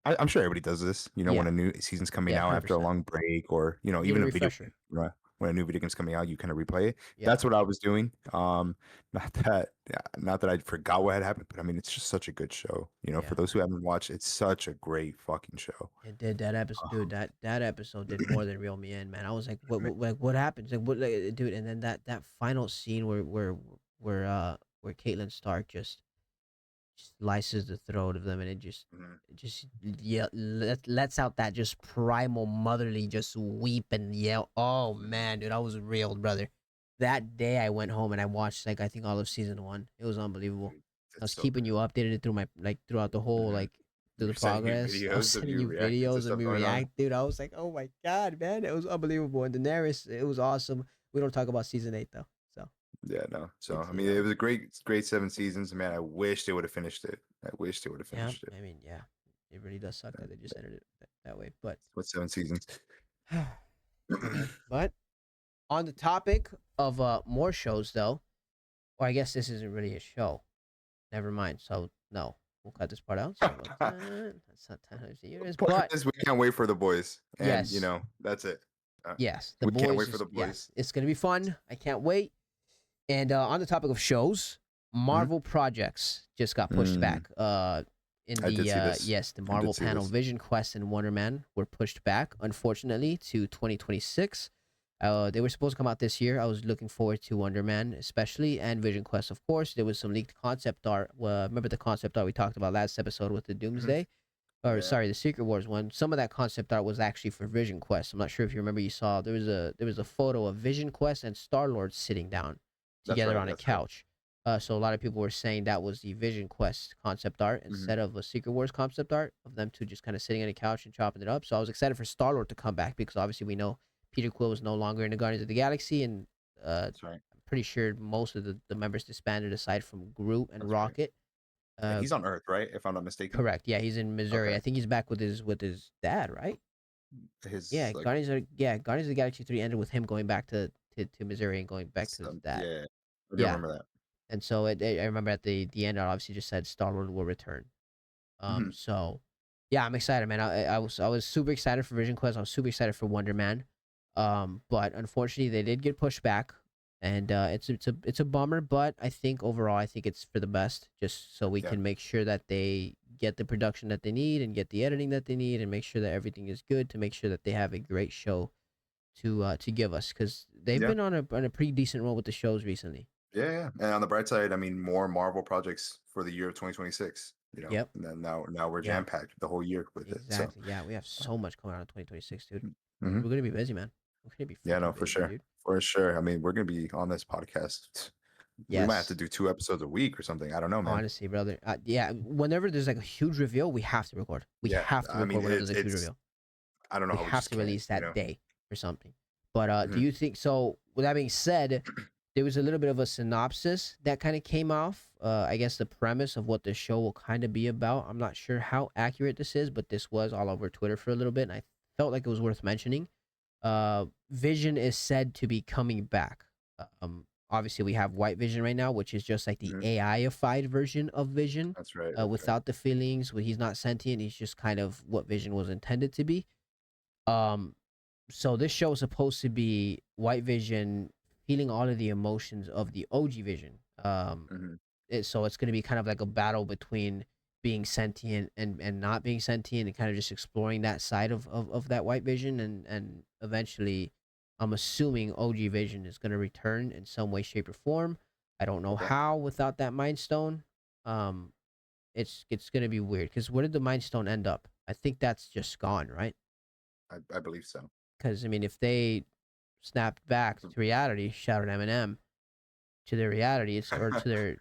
I'm sure everybody does this, when Yeah, a new season's coming yeah, out after a 100%. long break, or Need a even a video refresher. game. When a new video game's coming out, you kind of replay it. Yep. That's what I was doing. Not that I forgot what had happened, but I mean, it's just such a good show. For Yeah. those who haven't watched, it's such a great fucking show. It did that episode, dude. Um, That episode did more than reel me in, man. I was like, what happened? Like, what, like, dude? And then that final scene where Caitlyn Stark just slices the throat of them, and mhm. it just yeah lets out that just primal motherly just weep and yell. Oh man, dude, I was real, brother. That day I went home and I watched like I think all of season one. It was unbelievable. Dude, I it's was so keeping good. you updated through my like throughout the whole Mhm. like through You're the sending me progress. I was videos of sending you you reacting to videos of stuff me going on. react, dude. I was like, oh my god, man, it was unbelievable. And Daenerys, it was awesome. We don't talk about season 8 though, so Yeah, no. So it's I mean, it was a great 7 seasons. Man, I wish they would have finished it. I wish they would have yeah. finished it. I mean, yeah, it really does suck that they just ended it that way, but. What 7 seasons? Yeah, man. But on the topic of more shows, though, or I guess this isn't really a show. Never mind. So no, we'll cut this part out. Sorry about that. That's not 10 times a year is. Point But is, we can't wait for the boys, and yes, that's it. Uh, yes, the we can't boys wait for is the yes, boys. it's gonna be fun. I can't wait. And on the topic of shows, Mhm. Marvel projects just got pushed Mm, back. In I did the see this. yes, the I did Marvel see panel, this. Vision Quest and Wonder Man were pushed back, unfortunately, to 2026. They were supposed to come out this year. I was looking forward to Wonder Man, especially, and Vision Quest, of course. There was some leaked concept art. Remember the concept art we talked about last episode with the Mhm. Doomsday, or Yeah, sorry, the Secret Wars one. Some of that concept art was actually for Vision Quest. I'm not sure if you remember. You saw there was a photo of Vision Quest and Star Lord sitting down that's together right. on a That's right. couch. So a lot of people were saying that was the Vision Quest concept art Hmm. instead of a Secret Wars concept art of them two just kind of sitting on a couch and chopping it up. So I was excited for Star Lord to come back because obviously we know Peter Quill is no longer in the Guardians of the Galaxy, and That's right. I'm pretty sure most of the members disbanded aside from Groot and That's right. Rocket. And Uh, he's on Earth, right? If I'm not mistaken. correct. Yeah, he's in Missouri. Okay. I think he's back with his dad, right? His like Guardians of the Galaxy 3 ended with him going back to Missouri and going back to his some. dad. Yeah, I do Yeah. remember that. And so I remember at the end, it obviously just said Star Lord will return. Mhm. So yeah, I'm excited, man. I was super excited for Vision Quest. I was super excited for Wonder Man. But unfortunately, they did get pushed back, and it's a bummer. But I think overall, I think it's for the best, just so we Yeah. can make sure that they get the production that they need and get the editing that they need, and make sure that everything is good to make sure that they have a great show to give us because they've Yeah. been on a pretty decent roll with the shows recently. Yeah, yeah. And on the bright side, I mean, more Marvel projects for the year of 2026. Yep. And then now we're Yeah. jam packed the whole year with it. So, Exactly. Yeah, we have so much coming out in 2026, dude. hmm We're gonna be busy, man. We're gonna be yeah, no, freaking for busy, sure, dude. for sure. I mean, we're gonna be on this podcast. We might have to Yes, do 2 episodes a week or something. I don't know, man. honestly, brother. Yeah, whenever there's like a huge reveal, we have to record. We Yeah, have to I mean, record whenever there's a huge it's reveal. I don't know We how we have just to can't. release that day or something. But do Mhm. you think so? With that being said, there was a little bit of a synopsis that kind of came off. I guess the premise of what the show will kind of be about. I'm not sure how accurate this is, but this was all over Twitter for a little bit, and I felt like it was worth mentioning. Vision is said to be coming back. Obviously, we have White Vision right now, which is just like the Mhm. AI-ified version of Vision, That's right. That's right. without the feelings. Where he's not sentient, he's just kind of what Vision was intended to be. Um, so this show is supposed to be White Vision feeling all of the emotions of the OG Vision. Hmm. So it's going to be kind of like a battle between being sentient and not being sentient, and kind of just exploring that side of that White Vision, and eventually, I'm assuming OG Vision is going to return in some way, shape, or form. I don't know Okay. how without that Mind Stone. Um, it's gonna be weird. Because where did the Mind Stone end up? I think that's just gone, right? I believe so. Because I mean, if they snapped back to reality, shout out Eminem, to their reality, it's or to their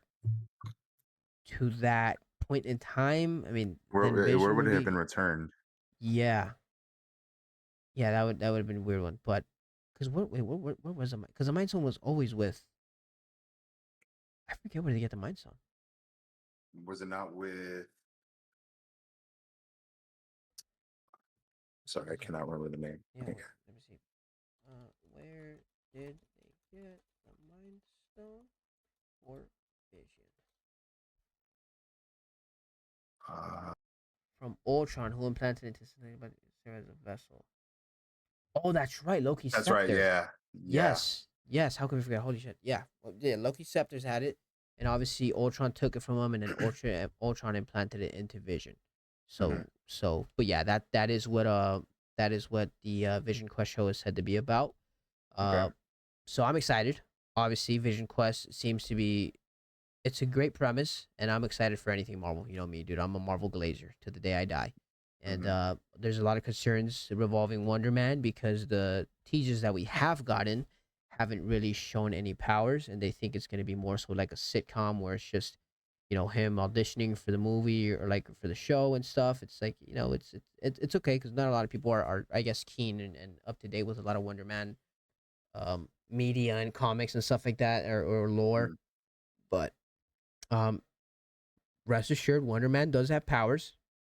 to that point in time. I mean, then Where Vision would would it have be been returned? yeah, yeah. That would have been a weird one. But because what was the because the Mind Stone was always with I forget where they get the Mind Stone. Was it not with? Sorry, I cannot remember the name. Yeah, let me see. Where did they get the Mind Stone or Vision? Uh, From Ultron, who implanted into something but serve as a vessel. Oh, that's right, Loki's that's right. scepter. Yeah, yeah. Yes, yes. How can we forget? Holy shit! Yeah, well, yeah. Loki's scepters had it, and obviously Ultron took it from him, and then Ultron implanted it into Vision. Mhm. But yeah, that is what the Vision Quest show is said to be about. Okay. So I'm excited. Obviously, Vision Quest seems to be it's a great premise, and I'm excited for anything Marvel. You know me, dude. I'm a Marvel glazer to the day I die. And Mhm. there's a lot of concerns revolving Wonder Man because the teasers that we have gotten haven't really shown any powers, and they think it's going to be more so like a sitcom where it's just, him auditioning for the movie or like for the show and stuff. It's like, it's okay because not a lot of people are I guess keen and up to date with a lot of Wonder Man media and comics and stuff like that or lore. Mhm. But um, rest assured, Wonder Man does have powers.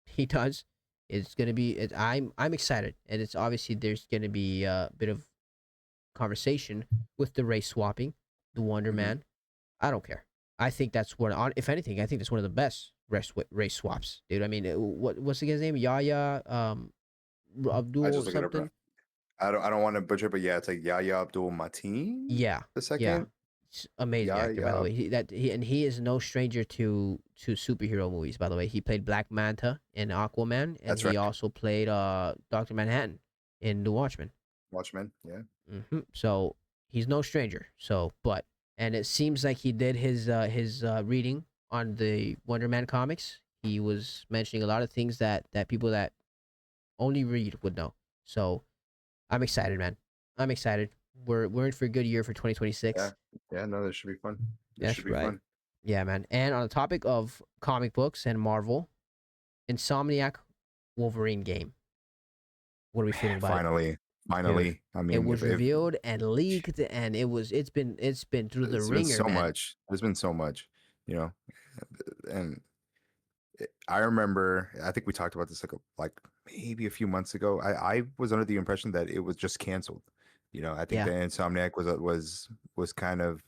He does. It's gonna be. I'm excited, and it's obviously there's gonna be a bit of conversation with the race swapping, the Wonder Mhm. Man. I don't care. I think that's one. If anything, I think that's one of the best race swaps, dude. I mean, what's the guy's name? Yaya, I Abdul just look it up. something. I don't want to butcher, but yeah, it's like Yahya Abdul Mateen Yeah, the yeah. second. Amazing actor, by the Yahya. way. He is no stranger to superhero movies. By the way, he played Black Manta in Aquaman, and That's right. he also played Doctor Manhattan in The Watchmen. Watchmen. Yeah. So he's no stranger. And it seems like he did his reading on the Wonder Man comics. He was mentioning a lot of things that people that only read would know. So I'm excited, man. I'm excited. We're in for a good year for Yeah. 2026. Yeah. No, this should be fun. This should That's be right. fun. Yeah, man. And on the topic of comic books and Marvel, Insomniac Wolverine game. What are we feeling about it, Finally, dude? finally. I It mean, was if revealed and leaked, and it's been through the it's been ringer, so man. much. There's been so much, you know, and I remember. I think we talked about this like maybe a few months ago. I was under the impression that it was just canceled. I think Yeah, the Insomniac was kind of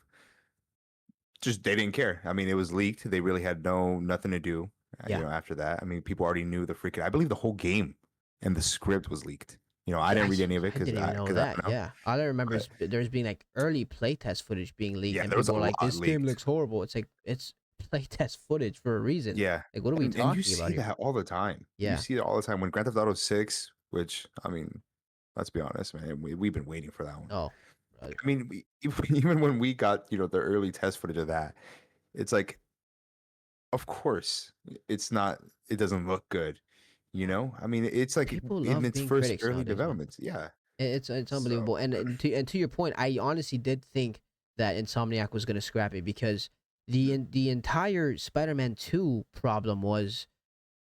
just they didn't care. I mean, it was leaked. They really had nothing to do. yeah. After that, I mean, people already knew the freaking. I believe the whole game and the script was leaked. I Yeah, didn't read any of it I didn't even know I that. don't know. Yeah, all I remember But is there's being like early playtest footage being leaked, yeah, and there was a people were like, lot "This game leaked. looks horrible." It's like it's playtest footage for a reason. Yeah, Like, what are we and you talking see about here? that all the time. You Yeah. see it all the time when Grand Theft Auto 6, which I mean, let's be honest, man, we've been waiting for that one. Oh, brother. I mean, even when we got the early test footage of that, it's like, of course, it's not. It doesn't look good. I mean, it's like People in love its being first critics early nowadays, man. developments. Yeah. It's So unbelievable. And to your point, I honestly did think that Insomniac was going to scrap it because mhm. the entire Spider-Man 2 problem was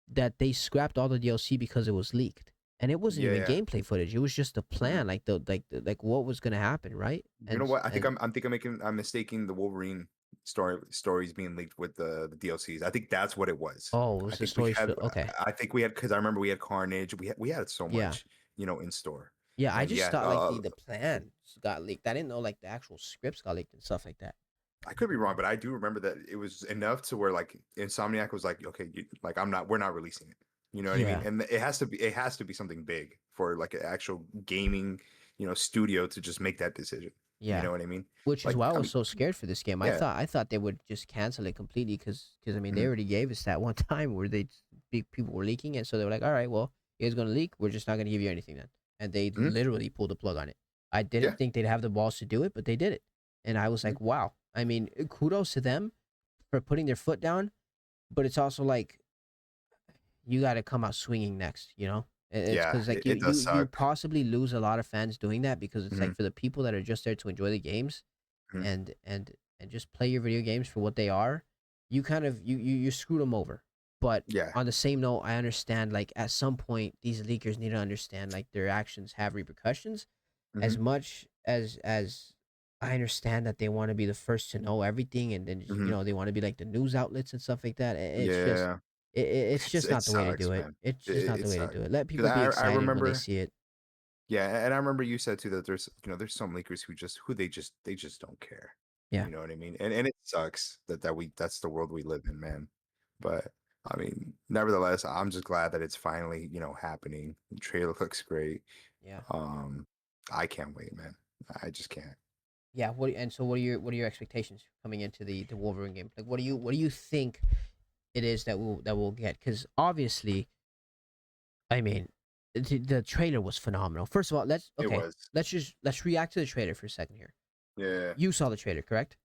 that they scrapped all the DLC because it was leaked. And it wasn't Yeah, even yeah. gameplay footage. It was just a Mhm. plan, like what was going to happen, right? You know what? I think And I'm mistaking the Wolverine stories being leaked with the DLCs. I think that's what it was. oh, it I was the think we stories had for okay. I think we had because I remember we had Carnage. We had so Yeah. much, in store. Yeah, I And just yeah, thought like the plans got leaked. I didn't know like the actual scripts got leaked and stuff like that. I could be wrong, but I do remember that it was enough to where like Insomniac was like, okay, like we're not releasing it. You know what I mean? Yeah. And it has to be something big for like an actual gaming, studio to just make that decision. You Yeah. know what I mean? Which is Like, why I I was mean, so scared for this game. I yeah. thought I thought they would just cancel it completely because I mean they Mhm. already gave us that one time where big people were leaking it, so they were like, all right, well, you guys gonna leak, we're just not gonna give you anything then, and they Mhm. literally pulled the plug on it. I didn't Yeah. think they'd have the balls to do it, but they did it, and I was Mhm. like, wow. I mean, kudos to them for putting their foot down, but it's also like you got to come out swinging next. It's Yeah, because like it does you suck. possibly lose a lot of fans doing that because it's Hmm. like for the people that are just there to enjoy the games Hmm. and and and just play your video games for what they are, you kind of you screwed them over. But Yeah. on the same note, I understand like at some point these leakers need to understand like their actions have repercussions. Hmm. As much as I understand that they want to be the first to know everything, and then Hmm. they want to be like the news outlets and stuff like that. Yeah, It's just it not the way to sucks, do it. man. It's It, just not it the way to sucks do it. Let because people be I excited when they remember. see it. Yeah, and I remember you said too that there's some leakers who they just don't care. Yeah, You know what I mean? And it sucks that's the world we live in, man. But I mean, nevertheless, I'm just glad that it's finally, happening. The trailer looks great. yeah, Um, I can't wait, man. I just can't. yeah. What are your expectations coming into the Wolverine game? Like, what do you think it is that we'll get? Because obviously, I mean, the trailer was phenomenal. First of all, let's It okay, was. let's react to the trailer for a second here. Yeah, You saw the trailer, correct?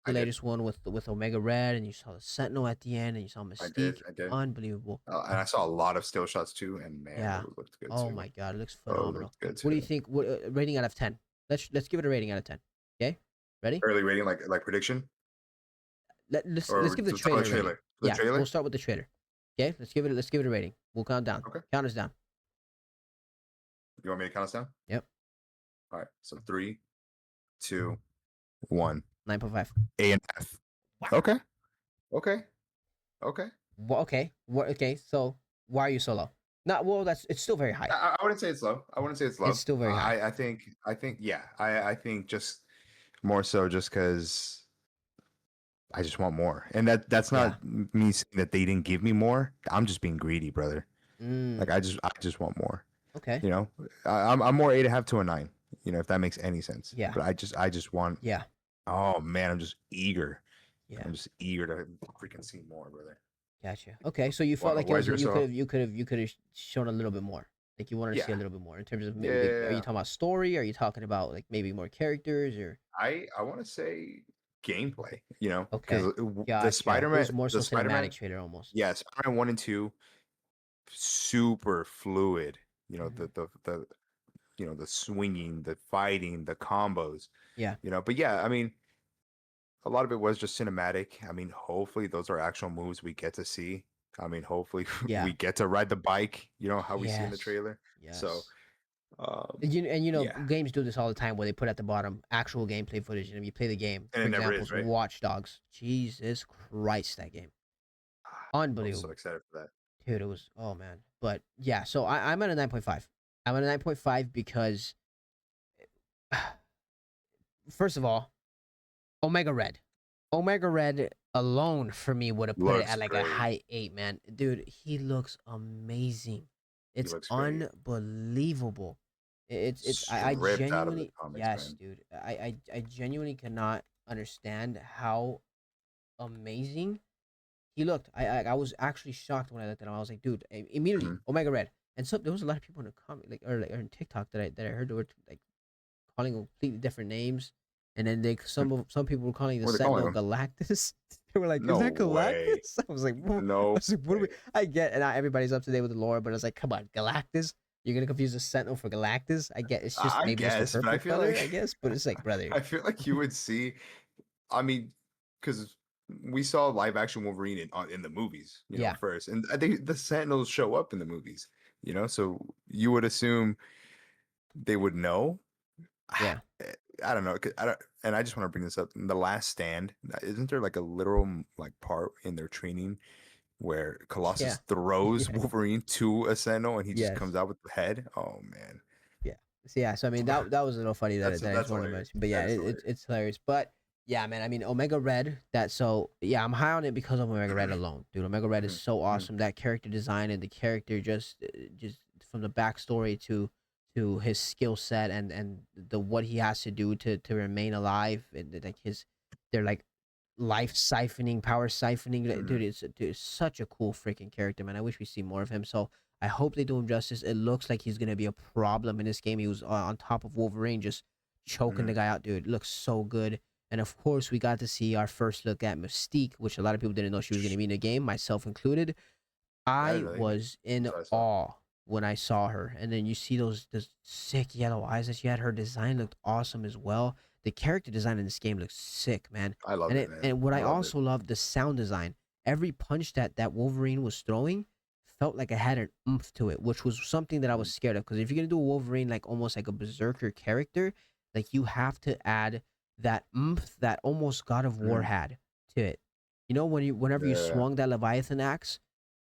The I did. latest one with Omega Red, and you saw the Sentinel at the end, and you saw I did. Mystique. I did. Unbelievable. And I saw a lot of still shots too, and man, Yeah. those looked good Oh too. my god, it looks Oh, it phenomenal. looked good What do you too. think? What rating out of 10? Let's give it a rating out of 10. Okay, ready? Early rating, like prediction, Let's or give the just on the trailer a rating. trailer. The Yeah, we'll trailer. start with the trailer. Okay, let's give it a rating. We'll count down. Okay. Count us down. You want me to count us down? Yep, All right. So 3, 2, 1. 9.5. A and F. Wow. Okay. Okay. Okay. Well, okay. What? Okay. So why are you so low? Not well. It's still very high. I wouldn't say it's low. I wouldn't say it's It's low. still very high. I think yeah. I think just more so just because I just want more, and that's Yeah. not me saying that they didn't give me more. I'm just being greedy, brother. Mm, Like I just want more. okay. You know, I'm more 8.5 to a 9. If that makes any sense. Yeah. But I just want. Yeah. Oh man, I'm just eager. Yeah. I'm just eager to freaking see more, brother. Gotcha. Okay, so you felt Why, like it why is was yours you so? could have shown a little bit more. Like you wanted to see a Yeah, little bit more in terms of maybe like, are you yeah. talking about story? Are you talking about like maybe more characters or I want to say gameplay. okay. Because Gotcha. It was more so the cinematic Spider-Man, trailer almost. yeah, Spider-Man 1 and 2, super fluid. Hmm. The swinging, the fighting, the combos. Yeah. But yeah, I mean, a lot of it was just cinematic. I mean, hopefully those are actual moves we get to see. I mean, hopefully Yeah. we get to ride the bike, how we see in the Yes. trailer. So, Yes. yeah, Games do this all the time where they put at the bottom actual gameplay footage and you play the game. and For it never example, is, right? Watch Dogs. Jesus Christ, that game. I was so Unbelievable. excited for that. Dude, it was oh man. But yeah, so I'm at a 9.5. I'm at a 9.5 because first of all, Omega Red. Omega Red alone for me would have put it Looks at like a great. high 8, man. Dude, he looks amazing. He It's looks great. unbelievable. I Stripped out of the genuinely comics, yes, man. dude. I genuinely cannot understand how amazing he looked. I was actually shocked when I looked at him. I was like, dude, immediately Mhm. Omega Red. And so there was a lot of people in the comment or in TikTok that I heard they were like calling him completely different names, and then some people were calling the What are they calling Sentinel him? Galactus. They were like, "Is No that way. Galactus?" I was like, "What?" I No was like, "What do we?" way. I get, and not everybody's up to date with the lore, but I was like, "Come on, Galactus." You're gonna confuse the Sentinel for Galactus? I get it's just I maybe just the guess, but I purple feel color, I like guess. But it's like, brother, I feel like you would see. I mean, because we saw live action Wolverine in the movies, yeah, first, and I think the Sentinels show up in the movies, so you would assume they would know. yeah, I don't know. I don't, and I just want to bring this up. In The Last Stand, isn't there like a literal like part in their training where yeah, Colossus throws yeah, Wolverine to a Sentinel and he just yes. comes out with the head? Oh man, Yeah. So yeah, so I mean that was a little funny that I just that's wanted to hilarious. mention. But yeah, That is hilarious. it's hilarious. But yeah, man, I mean Omega Red, that so yeah, I'm high on it because of Omega Red alone. Dude, Omega Red is Mhm, so mhm, awesome. That character design and the character just from the backstory to his skill set and the what he has to do to remain alive and like his they're like life siphoning, power siphoning. Dude, mhm, it's such a cool freaking character, man. I wish we see more of him. So I hope they do him justice. It looks like he's gonna be a problem in this game. He was on top of Wolverine, just choking the mhm. guy out, dude. It looks so good. And of course, we got to see our first look at Mystique, which a lot of people didn't know she was gonna be in the game, myself included. I I didn't really. was in That's what I saw. awe when I saw her, and then you see those sick yellow eyes that she had. Her design looked awesome as well. The character design in this game looks sick, man. I loved it, man. And what I I loved it. also love the sound design. Every punch that Wolverine was throwing felt like it had an oomph to it, which was something that I was Mhm. scared of. Because if you're gonna do a Wolverine like almost like a berserker character, like you have to add that oomph that almost God of War Mhm. had to it. Whenever you Yeah. swung that Leviathan axe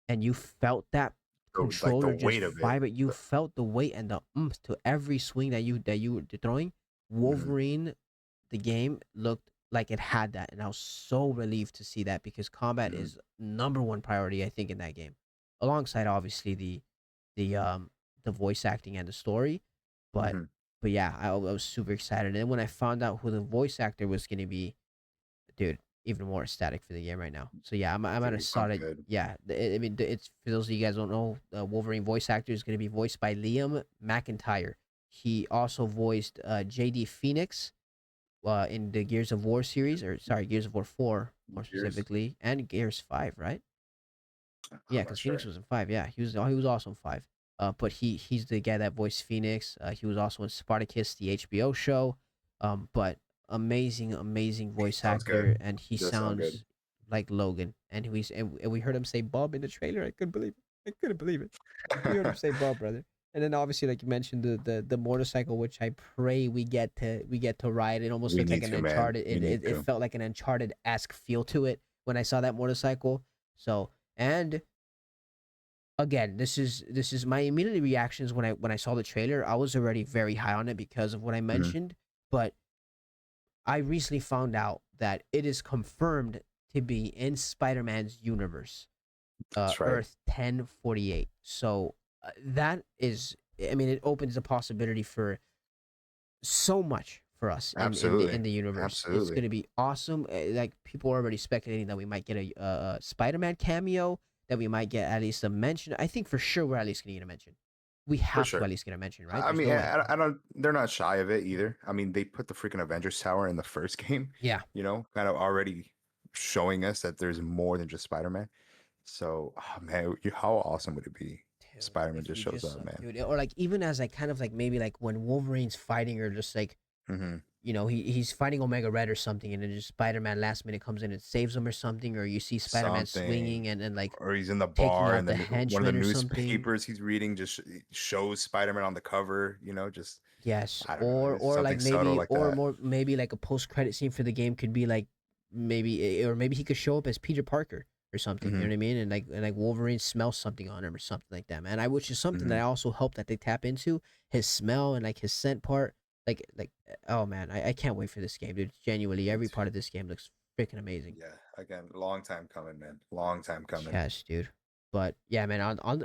and you felt that So, like the controller just weight of it. vibrate. You felt the weight and the oomph to every swing that you were throwing. Mhm. Wolverine, the game looked like it had that, and I was so relieved to see that because combat Mhm. is number one priority I think in that game, alongside obviously the um the voice acting and the story, but Mhm. yeah, I was super excited. And then when I found out who the voice actor was gonna be, dude, even more ecstatic for the game right now. So yeah, I'm at a Dude, I'm solid. good. Yeah, it's for those of you guys who don't know, Wolverine voice actor is going to be voiced by Liam McIntyre. He also voiced JD Phoenix in the Gears of War series, or sorry, Gears of War 4 more Years. specifically, and Gears 5, right? Yeah, I'm not because Phoenix sure. was in 5. Yeah, he was also in 5. But he's the guy that voiced Phoenix. He was also in Spartacus, the HBO show. But amazing He voice sounds actor, good. and he He does sound good. sounds like Logan. And we heard him say Bob in the trailer. I couldn't believe it. I couldn't believe it. We heard him say Bob, brother. And then obviously, like you mentioned, the motorcycle, which I pray we get to ride. It almost We looked like need an to, man. Uncharted. We need It to. felt like an Uncharted esque feel to it when I saw that motorcycle. So and again, this is my immediate reactions when I saw the trailer. I was already very high on it because of what I Mhm. mentioned, but I recently found out that it is confirmed to be in Spider-Man's universe, That's right. Earth 1048. So that is, I mean, it opens a possibility for so much for us in Absolutely. the universe. It's Absolutely. gonna be awesome. Like people are already speculating that we might get a Spider-Man cameo, that we might get at least a mention. I think for sure we're at least gonna get a mention. We For have to sure. at least get a mention, right? I There's mean, no way. I don't. They're not shy of it either. I mean, they put the freaking Avengers Tower in the first game. Yeah. Kind of already showing us that there's more than just Spider-Man. So, oh, man, how awesome would it be? Dude, Spider-Man if just we shows just up, man. dude, or like even as like kind of like maybe like when Wolverine's fighting or just like Hmm. he's fighting Omega Red or something, and then just Spider-Man last minute comes in and saves him or something, or you see Spider-Man Something, swinging and like or he's in the taking bar, out and the then one of the henchman or something. newspapers he's reading just shows Spider-Man on the cover. Just Yes, I don't know, or it's or something like subtle maybe like or that. more maybe like a post credit scene for the game could be like or maybe he could show up as Peter Parker or something. You know Hmm. what I mean? And like Wolverine smells something on him or something like that, man. Which is something that Hmm. I also hope that they tap into his smell and like his scent part. Oh man, I can't wait for this game, dude. Genuinely, every part of this game looks freaking amazing. Yeah, again, long time coming, man. Long time coming. Yes, dude. But yeah, man. On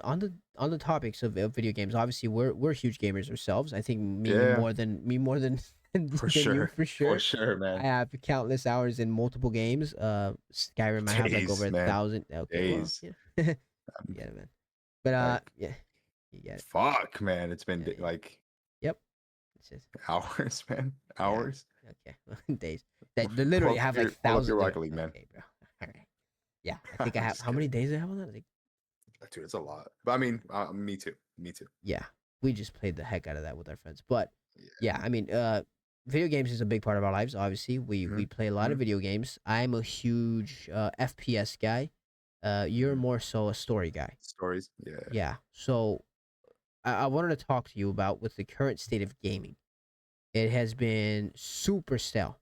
the topics of video games, obviously we're huge gamers ourselves. I think Yeah, me more than for than you sure. for For sure. sure, I man. have countless hours in multiple games. Skyrim, I have like over Days, a man. thousand. Okay, well, Days. yeah, you Um, get it, man. But Like, yeah, you get it. fuck, man. It's been Yeah, yeah. like Yep. It's just hours, man. yeah. Hours. Okay, days. That they literally have like Pull up your thousands of. Rocket League, man. Okay, bro. All right. Yeah, I think I I'm have. just How many kidding. days do I have on that? Like, Dude, it's a lot. But I mean, me too. Me too. yeah, we just played the heck out of that with our friends. But Yeah. yeah, I mean, video games is a big part of our lives. Obviously, Hmm. we play a lot Hmm. of video games. I'm a huge FPS guy. You're Hmm. more so a story guy. Stories. Yeah. Yeah. So I wanted to talk to you about with the current state of gaming. It has been super stale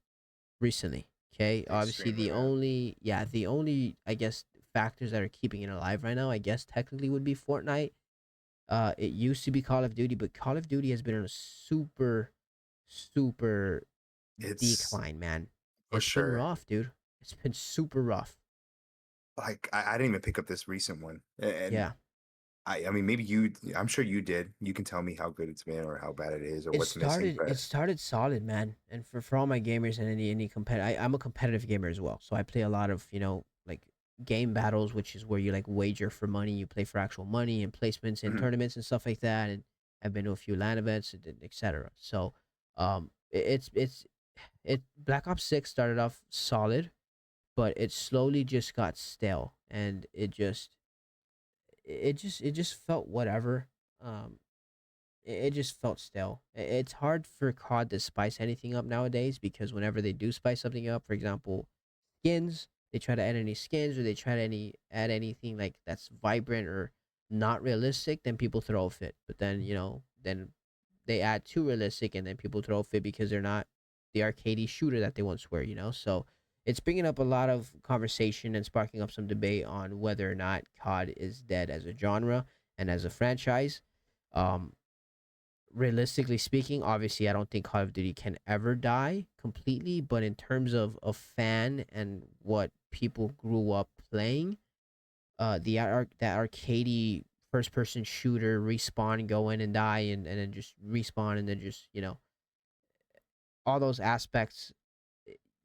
recently. Okay. Obviously, Extremely, man. the only I guess factors that are keeping it alive right now, I guess technically would be Fortnite. It used to be Call of Duty, but Call of Duty has been on a super It's decline, man. for It's been sure. rough, dude. It's been super rough. Like I didn't even pick up this recent one, and Yeah. I mean, maybe you. I'm sure you did. You can tell me how good it's been, or how bad it is, or It what's missing. started But it started solid, man. And for all my gamers and any I'm a competitive gamer as well. So I play a lot of, like game battles, which is where you like wager for money, you play for actual money and placements in mhm, tournaments and stuff like that. And I've been to a few LAN events, etc. So it Black Ops 6 started off solid, but it slowly just got stale and it just it just felt whatever. Um, it just felt stale. It's hard for COD to spice anything up nowadays because whenever they do spice something up, for example, skins, they try to add any skins or they try to add anything like that's vibrant or not realistic, then people throw a fit. But then then they add too realistic, and then people throw a fit because they're not the arcadey shooter that they once were. So it's bringing up a lot of conversation and sparking up some debate on whether or not COD is dead as a genre and as a franchise. Um, Realistically speaking, obviously, I don't think Call of Duty can ever die completely. But in terms of a fan and what people grew up playing, that arcadey first person shooter, respawn, go in and die, and then just respawn, and then just all those aspects.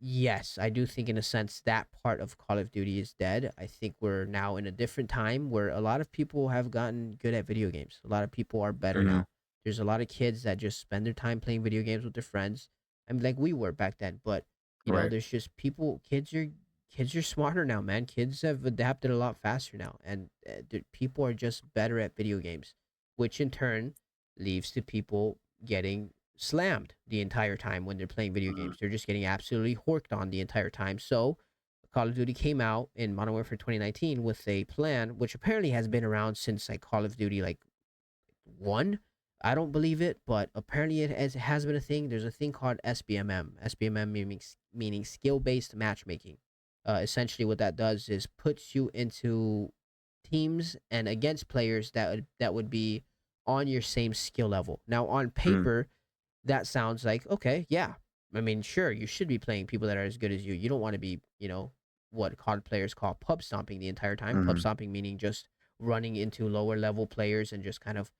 Yes, I do think in a sense that part of Call of Duty is dead. I think we're now in a different time where a lot of people have gotten good at video games. A lot of people are better Hmm. now. There's a lot of kids that just spend their time playing video games with their friends. I mean, like we were back then, but Right. there's just kids are smarter now, man. Kids have adapted a lot faster now, and people are just better at video games, which in turn leads to people getting slammed the entire time when they're playing video Mhm. games. They're just getting absolutely horked on the entire time. So, Call of Duty came out in Modern Warfare 2019 with a plan, which apparently has been around since like Call of Duty like one. I don't believe it, but apparently it has been a thing. There's a thing called SBMM. SBMM meaning skill based matchmaking. Essentially, what that does is puts you into teams and against players that would be on your same skill level. Now, on Mm. paper, that sounds like okay, yeah. I mean, sure, you should be playing people that are as good as you. You don't want to be, what COD players call pub stomping the entire time. Pub Mhm. stomping meaning just running into lower level players and just kind of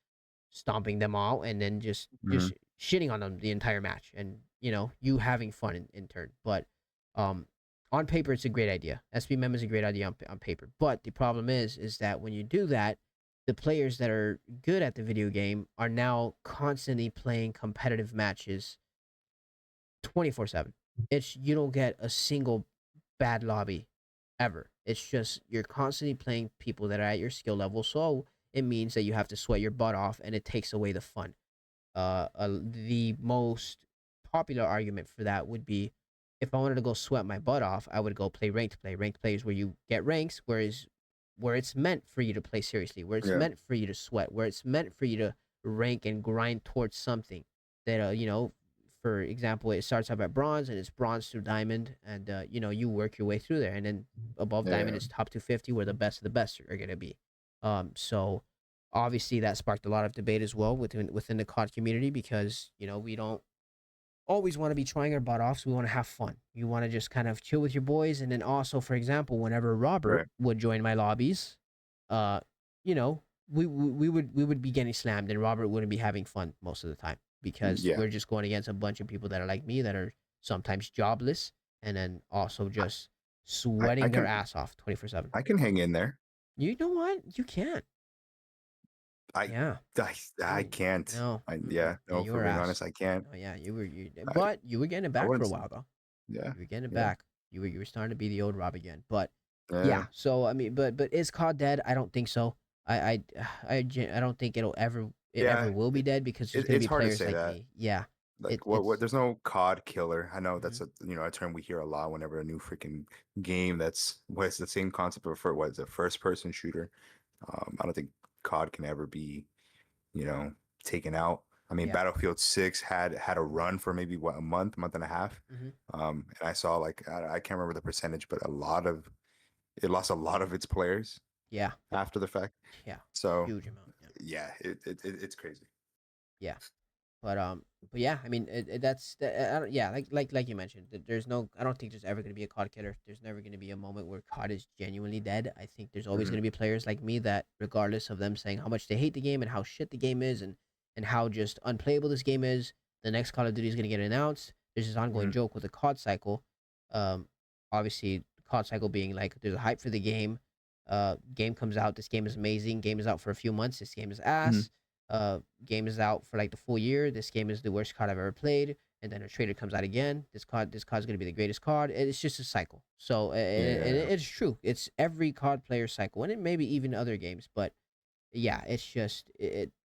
stomping them out and then just Mhm. shitting on them the entire match and you having fun in turn. But um on paper it's a great idea. SBMM is a great idea on paper. But the problem is that when you do that, the players that are good at the video game are now constantly playing competitive matches 24/7. It's You don't get a single bad lobby ever. It's just you're constantly playing people that are at your skill level, so it means that you have to sweat your butt off, and it takes away the fun. The most popular argument for that would be if I wanted to go sweat my butt off, I would go play ranked play. Ranked play is where you get ranks, whereas where it's meant for you to play seriously, where it's Yeah. meant for you to sweat, where it's meant for you to rank and grind towards something that for example, it starts up at bronze and it's bronze to diamond, and you work your way through there, and then above diamond Yeah. is top 250, where the best of the best are gonna be. So obviously that sparked a lot of debate as well within the COD community because we don't always want to be trying our butt off. So we want to have fun. You want to just kind of chill with your boys, and then also, for example, whenever Robert Right. would join my lobbies, uh, you know, we would be getting slammed, and Robert wouldn't be having fun most of the time because Yeah. we're just going against a bunch of people that are like me that are sometimes jobless and then also I, just I sweating their can ass off 24/7. I can hang in there. You know what? You can't. I Yeah. I You can't. no. Yeah, Yeah, no, you for were being ass. honest, I can't. Oh yeah, I but you were getting it I back for wouldn't a say, while though. yeah. You were getting it Yeah. back. You were starting to be the old Rob again. But yeah, Yeah. so I mean, but is COD dead? I don't think so. I don't think it ever Yeah. will be dead because there's gonna It's be hard to players say like that. me. Yeah, Like what it's there's no COD killer. I know mhm. that's a term we hear a lot whenever a new freaking game that's what's the same concept of what is a first person shooter. I don't think COD can ever be, you know, taken out. I mean, Yeah. Battlefield 6 had a run for maybe what, a month and a half. Hmm. And I saw like I can't remember the percentage, but it lost a lot of its players Yeah. after the fact. Yeah. So Huge amount. Yeah. yeah, it's crazy. Yeah. But yeah, I mean, I don't, yeah, like you mentioned, there's no, I don't think there's ever gonna be a COD killer. There's never gonna be a moment where COD is genuinely dead. I think there's always Hmm. gonna be players like me that, regardless of them saying how much they hate the game and how shit the game is and how just unplayable this game is, the next Call of Duty is gonna get announced. There's this ongoing Hmm. joke with the COD cycle. Um, Obviously, COD cycle being like there's a hype for the game. Game comes out. This game is amazing. Game is out for a few months. This game is Hmm. ass. Game is out for like the full year. This game is the worst card I've ever played. And then a trailer comes out again. This card's gonna be the greatest card. It's just a cycle. So and Yeah. it's true. It's every card player cycle, and it maybe even other games. But yeah, it's just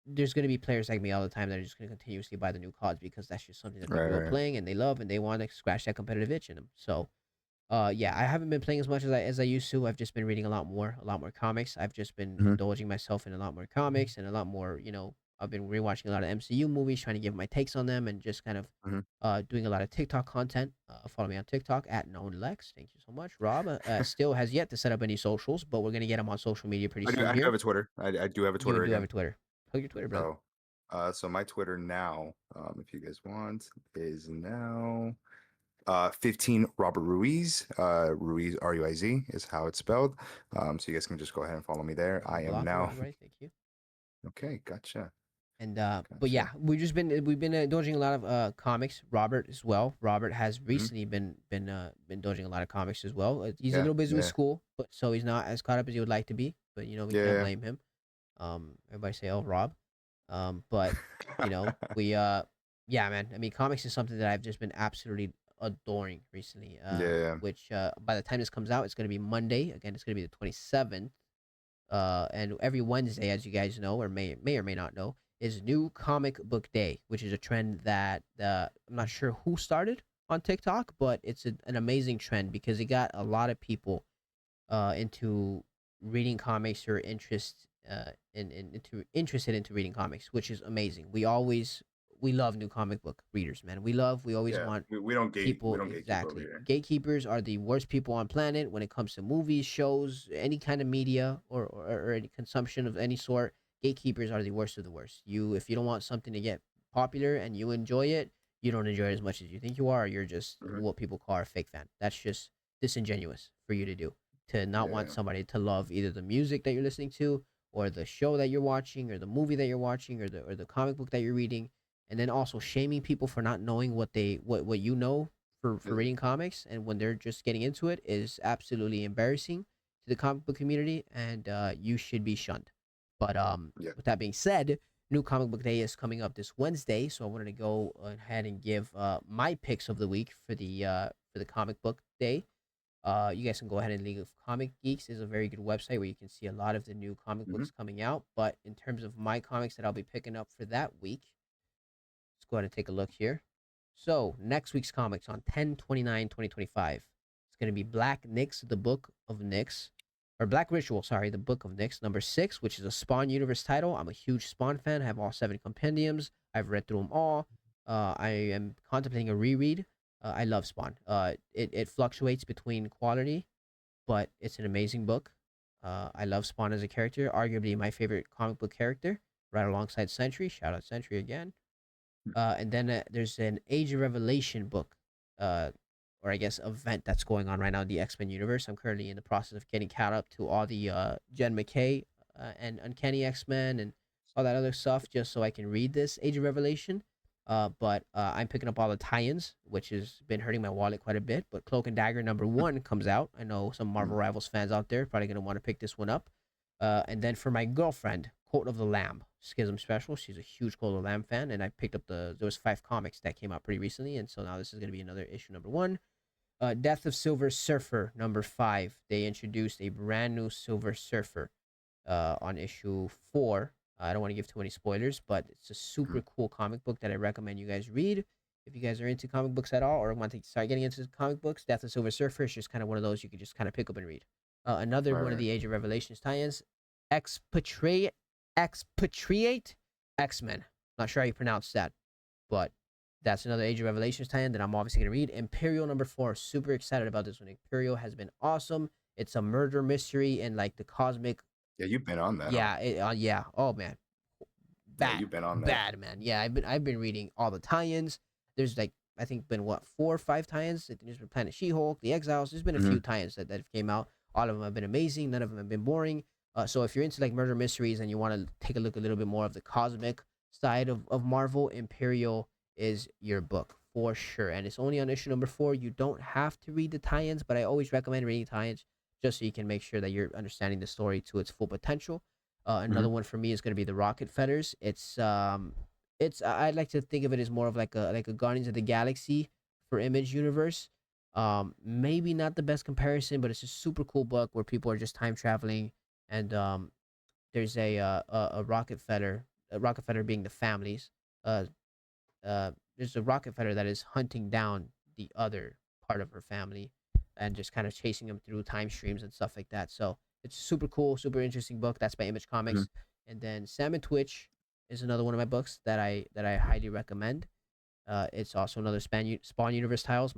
there's gonna be players like me all the time that are just gonna continuously buy the new cards because that's just something that they Right, grew up right. playing and they love and they want to scratch that competitive itch in them. So yeah, I haven't been playing as much as I used to. I've just been reading a lot more comics. I've just been Mhm, indulging myself in a lot more comics and a lot more, I've been rewatching a lot of MCU movies, trying to give my takes on them, and just kind of mhm. doing a lot of TikTok content. Follow me on TikTok at known Lex. Thank you so much. Rob still has yet to set up any socials, but we're gonna get him on social media pretty soon I do here. have a Twitter. I do have a You Twitter do have again. a Twitter. Plug your Twitter, brother. So, so my Twitter now, if you guys want, is now 15 Robert Ruiz. Ruiz Ruiz is how it's spelled. So you guys can just go ahead and follow me there. I'll I am block him, now. everybody. Thank you. Okay, gotcha, And but yeah, gotcha. we've been indulging a lot of comics. Robert as well. Robert has Hmm. recently been indulging a lot of comics as well. He's a Yeah, little busy with yeah, school, but so he's not as caught up as he would like to be. But we yeah, can't yeah. blame him. Everybody say, "Oh, Rob." But we yeah, man. I mean, comics is something that I've just been absolutely adoring recently. Yeah, Which by the time this comes out, it's gonna be Monday. Again, it's gonna be the 27th. And every Wednesday, as you guys know, or may or may not know, is New Comic Book Day, which is a trend that I'm not sure who started on TikTok, but it's an amazing trend because it got a lot of people into reading comics or interested into reading comics, which is amazing. We love new comic book readers, man. We always yeah. want We people. don't gatekeep over Exactly. here. Gatekeepers are the worst people on planet when it comes to movies, shows, any kind of media, or any consumption of any sort. Gatekeepers are the worst of the worst. If you don't want something to get popular and you enjoy it, you don't enjoy it as much as you think you are. You're just Hmm. what people call a fake fan. That's just disingenuous for you to do, to not want Yeah, somebody to love either the music that you're listening to, or the show that you're watching, or the movie that you're watching, or the comic book that you're reading, and then also shaming people for not knowing what you know for yeah, reading comics, and when they're just getting into it, is absolutely embarrassing to the comic book community, and you should be shunned. But yeah. with that being said, New Comic Book Day is coming up this Wednesday, so I wanted to go ahead and give my picks of the week for the comic book day. You guys can go ahead and League of Comic Geeks is a very good website where you can see a lot of the new comic Hmm. books coming out. But in terms of my comics that I'll be picking up for that week, let's go ahead and take a look here. So next week's comics on 10/29/2025. It's going to be Black Nyx, the Book of Nyx, or Black Ritual, sorry, the Book of Nyx, number 6, which is a Spawn universe title. I'm a huge Spawn fan. I have all 7 compendiums. I've read through them all. I am contemplating a reread. I love Spawn. It fluctuates between quality, but it's an amazing book. I love Spawn as a character, arguably my favorite comic book character, right alongside Sentry. Shout out Sentry again. And then there's an Age of Revelation book, uh, or I guess event that's going on right now in the X Men universe. I'm currently in the process of getting caught up to all the Jen McKay and Uncanny X Men and all that other stuff, just so I can read this Age of Revelation. But I'm picking up all the tie-ins, which has been hurting my wallet quite a bit. But Cloak and Dagger number 1 comes out. I know some Marvel Rivals fans out there probably gonna want to pick this one up. And then for my girlfriend, Court of the Lamb Schism Special. She's a huge Court of the Lamb fan, and I picked up there was 5 comics that came out pretty recently, and so now this is going to be another issue number 1. Death of Silver Surfer number 5. They introduced a brand new Silver Surfer on issue 4. I don't want to give too many spoilers, but it's a super cool comic book that I recommend you guys read. If you guys are into comic books at all or want to start getting into comic books, Death of Silver Surfer is just kind of one of those you could just kind of pick up and read. Another Right, one of right. the Age of Revelations tie-ins, Expatriate, Expatriate X-Men. Not sure how you pronounce that, but that's another Age of Revelations tie-in that I'm obviously gonna read. Imperial number 4. Super excited about this one. Imperial has been awesome. It's a murder mystery and like the cosmic. Yeah, you've been on that, huh? Yeah, yeah. Oh man, Yeah, bad, you've been on that. bad man. Yeah, I've been reading all the tie-ins. There's like I think been what 4 or 5 tie-ins. There's been Planet She-Hulk, The Exiles. There's been a few Hmm. tie-ins that have came out. All of them have been amazing. None of them have been boring. So if you're into like murder mysteries and you want to take a look a little bit more of the cosmic side of Marvel, Imperial is your book for sure. And it's only on issue number 4. You don't have to read the tie-ins, but I always recommend reading tie-ins just so you can make sure that you're understanding the story to its full potential. Another Hmm. one for me is going to be the Rocket Feathers. It's I'd like to think of it as more of like a Guardians of the Galaxy for Image universe. Maybe not the best comparison, but it's a super cool book where people are just time traveling and there's a Rockefeller being the families. Uh, there's a Rockefeller that is hunting down the other part of her family, and just kind of chasing them through time streams and stuff like that. So it's super cool, super interesting book. That's by Image Mhm. Comics. And then Sam and Twitch is another one of my books that I highly recommend. It's also another Spawn Universe titles.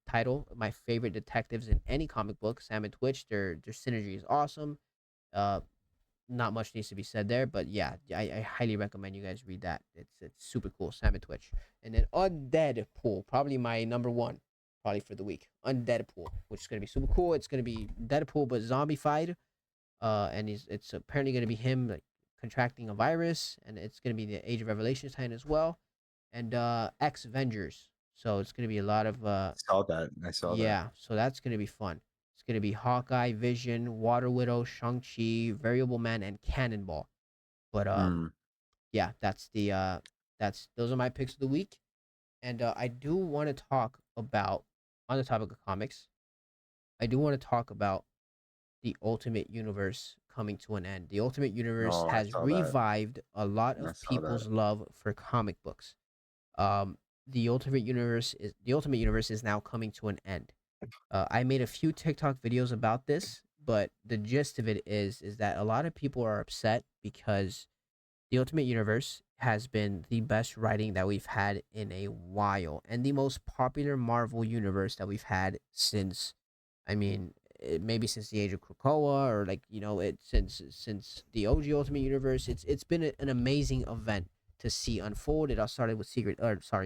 Title, my favorite detectives in any comic book. Sam and Twitch, their synergy is awesome. Uh, not much needs to be said there, but yeah, I highly recommend you guys read that. It's super cool. Sam and Twitch, and then Undead Pool, probably my number one, probably for the week. Undead Pool, which is gonna be super cool. It's gonna be Deadpool but zombified. And it's apparently gonna be him like contracting a virus, and it's gonna be the Age of Revelations time as well, and X Avengers. So it's gonna be a lot of Saw that. I saw that. yeah, so that's gonna be fun. It's gonna be Hawkeye, Vision, Water Widow, Shang Chi, Variable Man, and Cannonball. But Mm. yeah, that's those are my picks of the week. And I do want to talk about, on the topic of comics, I do want to talk about the Ultimate Universe coming to an end. The Ultimate Universe Oh, I has saw that. revived a lot I of saw that. people's love for comic books. Um, the Ultimate Universe is now coming to an end. I made a few TikTok videos about this, but the gist of it is that a lot of people are upset because the Ultimate Universe has been the best writing that we've had in a while, and the most popular Marvel universe that we've had since, I mean, maybe since the Age of Krakoa, or like, it since the OG Ultimate Universe. It's been an amazing event to see unfold. It all started with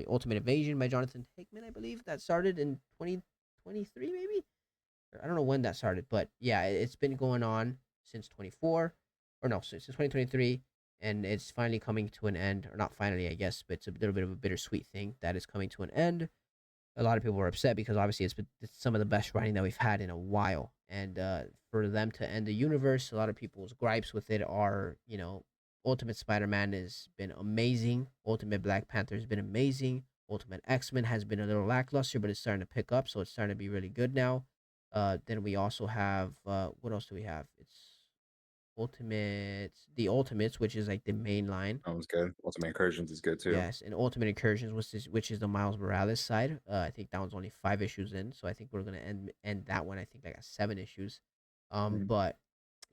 Ultimate Invasion by Jonathan Hickman, I believe, that started in 2023, maybe. I don't know when that started, but yeah, it's been going on since 24, or no, since 2023, and it's finally coming to an end, or not finally, I guess, but it's a little bit of a bittersweet thing that is coming to an end. A lot of people were upset because obviously it's some of the best writing that we've had in a while, and for them to end the universe, a lot of people's gripes with it are, Ultimate Spider-Man has been amazing, Ultimate Black Panther has been amazing, Ultimate X-Men has been a little lackluster, but it's starting to pick up, so it's starting to be really good now. Then we also have what else do we have? It's the Ultimates, which is like the main line. That was good. Ultimate Incursions is good too. Yes, and Ultimate Incursions, which is the Miles Morales side. I think that one's only 5 issues in, so I think we're gonna end that one. I think like at 7 issues. Mm. But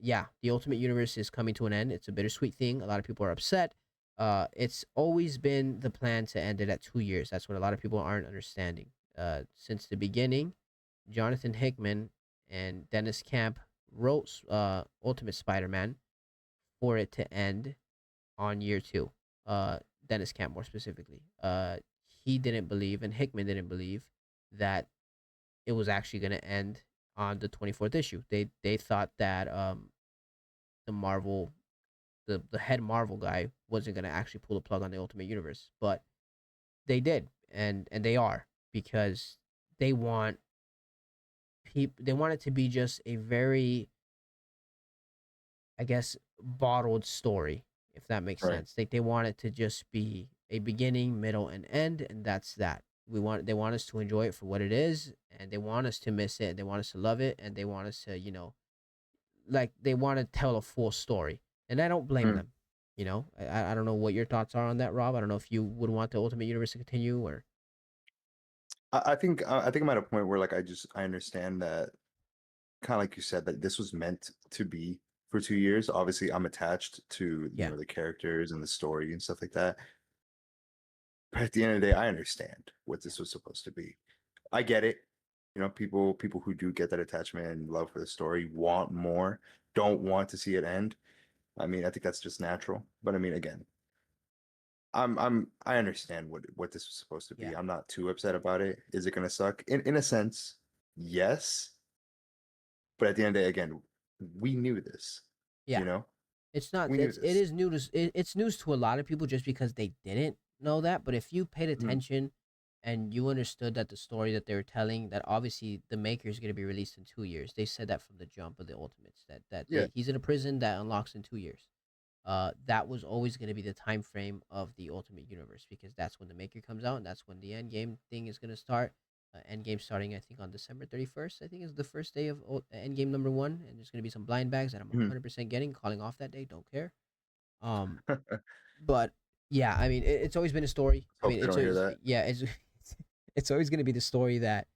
yeah, the Ultimate Universe is coming to an end. It's a bittersweet thing. A lot of people are upset. It's always been the plan to end it at 2 years. That's what a lot of people aren't understanding. Since the beginning, Jonathan Hickman and Dennis Camp wrote Ultimate Spider-Man for it to end on year two. Dennis Camp more specifically. He didn't believe, and Hickman didn't believe that it was actually going to end on the 24th issue. They thought that the Marvel, the head Marvel guy wasn't going to actually pull the plug on the Ultimate Universe, but they did, and they are, because they want they want it to be just a very, I guess, bottled story, if that makes Right. sense. They want it to just be a beginning, middle, and end, and that's that. They want us to enjoy it for what it is, and they want us to miss it, and they want us to love it, and they want us to, like, they want to tell a full story. And I don't blame Mm. them. I don't know what your thoughts are on that, Rob. I don't know if you would want the Ultimate Universe to continue, or I think I'm at a point where like I understand that, kind of like you said, that this was meant to be for 2 years. Obviously, I'm attached to yeah, the characters and the story and stuff like that. But at the end of the day, I understand what this was supposed to be. I get it. People who do get that attachment and love for the story want more, don't want to see it end. I mean, I think that's just natural. But I mean, again, I understand what this was supposed to yeah, be. I'm not too upset about it. Is it gonna suck? In a sense, yes. But at the end of the day, again, we knew this. yeah. You know, It's not. we knew It this. is new to. It's news to a lot of people just because they didn't know that. But if you paid Mhm. attention, and you understood that the story that they were telling, that obviously the Maker is going to be released in 2 years. They said that from the jump of the Ultimates, Yeah. he's in a prison that unlocks in 2 years. That was always going to be the time frame of the Ultimate Universe, because that's when the Maker comes out, and that's when the end game thing is going to start. Endgame starting I think on December 31st. I think is the first day of Endgame number one, and there's gonna be some blind bags that I'm Mhm. 100% getting. Calling off that day, don't care. Um, but yeah, I mean, it's always been a story. I Hope mean, they it's don't hear always that. yeah, it's always gonna be the story that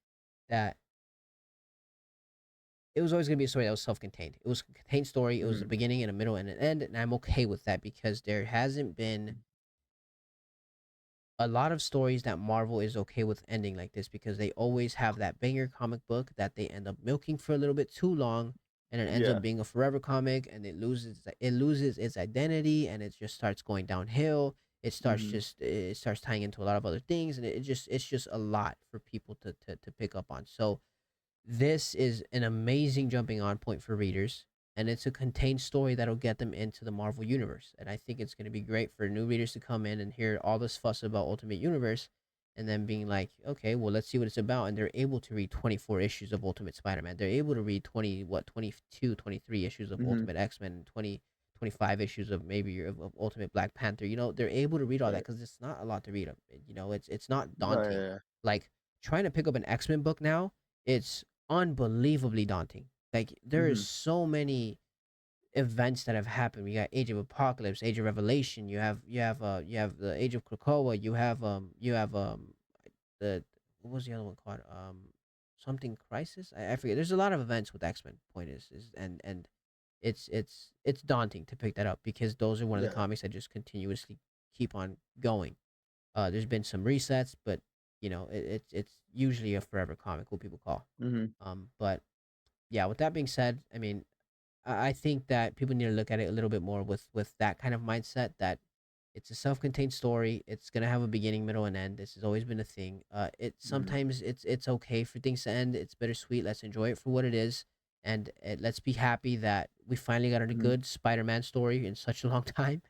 it was always gonna be a story that was self-contained. It was a contained story. It was a Mhm. beginning and a middle and an end, and I'm okay with that because there hasn't been a lot of stories that Marvel is okay with ending like this because they always have that banger comic book that they end up milking for a little bit too long, and it ends up Yeah. being a forever comic, and it loses its identity, and it just starts going downhill. Mhm. It starts tying into a lot of other things, and it's just a lot for people to pick up on. So this is an amazing jumping on point for readers, and it's a contained story that'll get them into the Marvel universe. And I think it's going to be great for new readers to come in and hear all this fuss about Ultimate Universe, and then being like, okay, well, let's see what it's about. And they're able to read 24 issues of Ultimate Spider-Man. They're able to read 22, 23 issues of Mhm. Ultimate X-Men, and 25 issues of maybe of Ultimate Black Panther. They're able to read all that Right. because it's not a lot to read. It's not No, yeah, daunting. yeah. Like trying to pick up an X-Men book now, it's unbelievably daunting. Like there is Mhm. so many events that have happened. We got Age of Apocalypse, Age of Revelation. You have the Age of Krakoa. You have the what was the other one called? Something Crisis. I forget. There's a lot of events with X Men. Point is and it's daunting to pick that up because those are one of the Yeah. comics that just continuously keep on going. There's been some resets, but it's usually a forever comic. What people call. Mhm. But yeah, with that being said, I mean, I think that people need to look at it a little bit more with that kind of mindset that it's a self-contained story. It's gonna have a beginning, middle, and end. This has always been a thing. It Mhm. sometimes it's okay for things to end. It's bittersweet. Let's enjoy it for what it is, and let's be happy that we finally got a Mhm. good Spider-Man story in such a long time.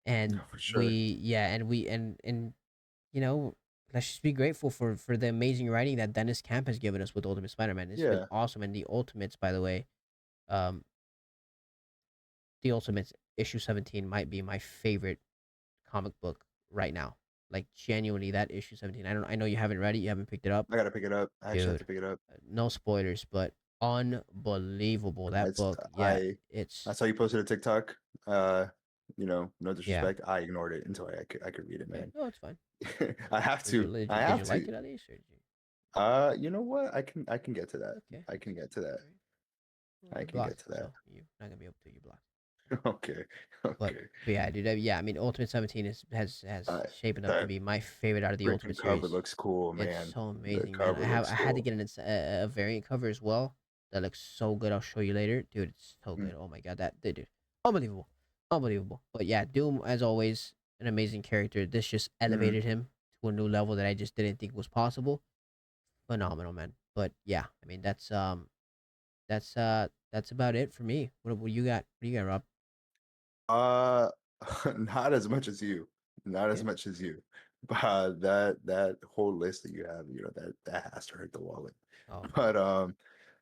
No, And for sure. we, yeah, and we and you know, let's just be grateful for the amazing writing that Dennis Camp has given us with Ultimate Spider-Man. It's been Yeah. awesome, and the Ultimates, by the way, um, the Ultimates issue 17 might be my favorite comic book right now. Like genuinely, that issue 17. I know you haven't read it, you haven't picked it up, I gotta pick it up. I actually have dude. to pick it up. No spoilers, but unbelievable. That It's book, yeah, I it's saw you posted a TikTok. Uh, no yeah. disrespect. I ignored it until I could read it, Yeah, man. no, it's fine. I have to. I Did have you like to. it at least, or did you? You know what? I can get to that. Okay, I can get to that. all right. Well, I you're can get blocked, to that. so you're not gonna be able to. You're blocked. Okay. But Okay. but yeah, dude. Yeah, I mean, Ultimate 17 has Uh, shaping up to that be my favorite out of the freaking Ultimate cover series. looks cool, It's man. so The amazing, man. cover looks I had to cool. get a variant cover as well. That looks so good. I'll show you later, dude. It's so Mm, good. Oh my god, dude, unbelievable, unbelievable. But yeah, Doom as always, an amazing character. This just mhm. elevated him to a new level that I just didn't think was possible. Phenomenal, man. But yeah, I mean that's about it for me. What you got? What do you got, Rob? Uh, not as much as you. Not as Okay. much as you. But that whole list that you have, that has to hurt the wallet. Oh man.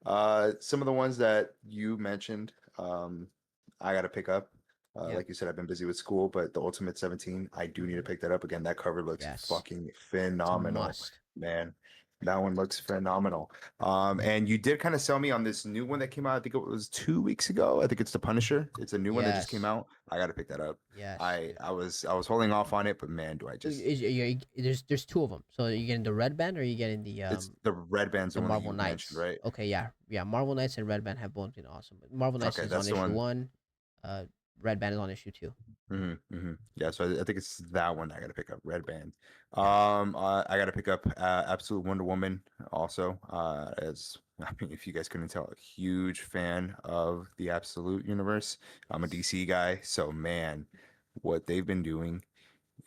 But some of the ones that you mentioned, I gotta pick up. Yeah. Like you said, I've been busy with school, but the Ultimate 17, I do need to Hmm. pick that up again. That cover looks Yes. fucking It's a phenomenal, must. man. That one looks phenomenal. And you did kind of sell me on this new one that came out. I think it was 2 weeks ago. I think it's The Punisher. It's a new one that just came Yes. out. I gotta pick that up. Yes, I dude. I was I was holding off on it, but man, do I just There's two of them. So you getting the Red Band or you getting it's the Red Band's the the one that Marvel you mentioned, Knights? right? Okay, yeah, yeah. Marvel Knights and Red Band have both been awesome. But Marvel Knights Okay, is that's on the issue one. one. Uh, Red Band is on issue two. Yeah, so I think it's that one I got to pick up, Red Band. Yeah. I got to pick up Absolute Wonder Woman also. As I mean, if you guys couldn't tell, a huge fan of the Absolute universe. I'm a Yes. DC guy, so man, what they've been doing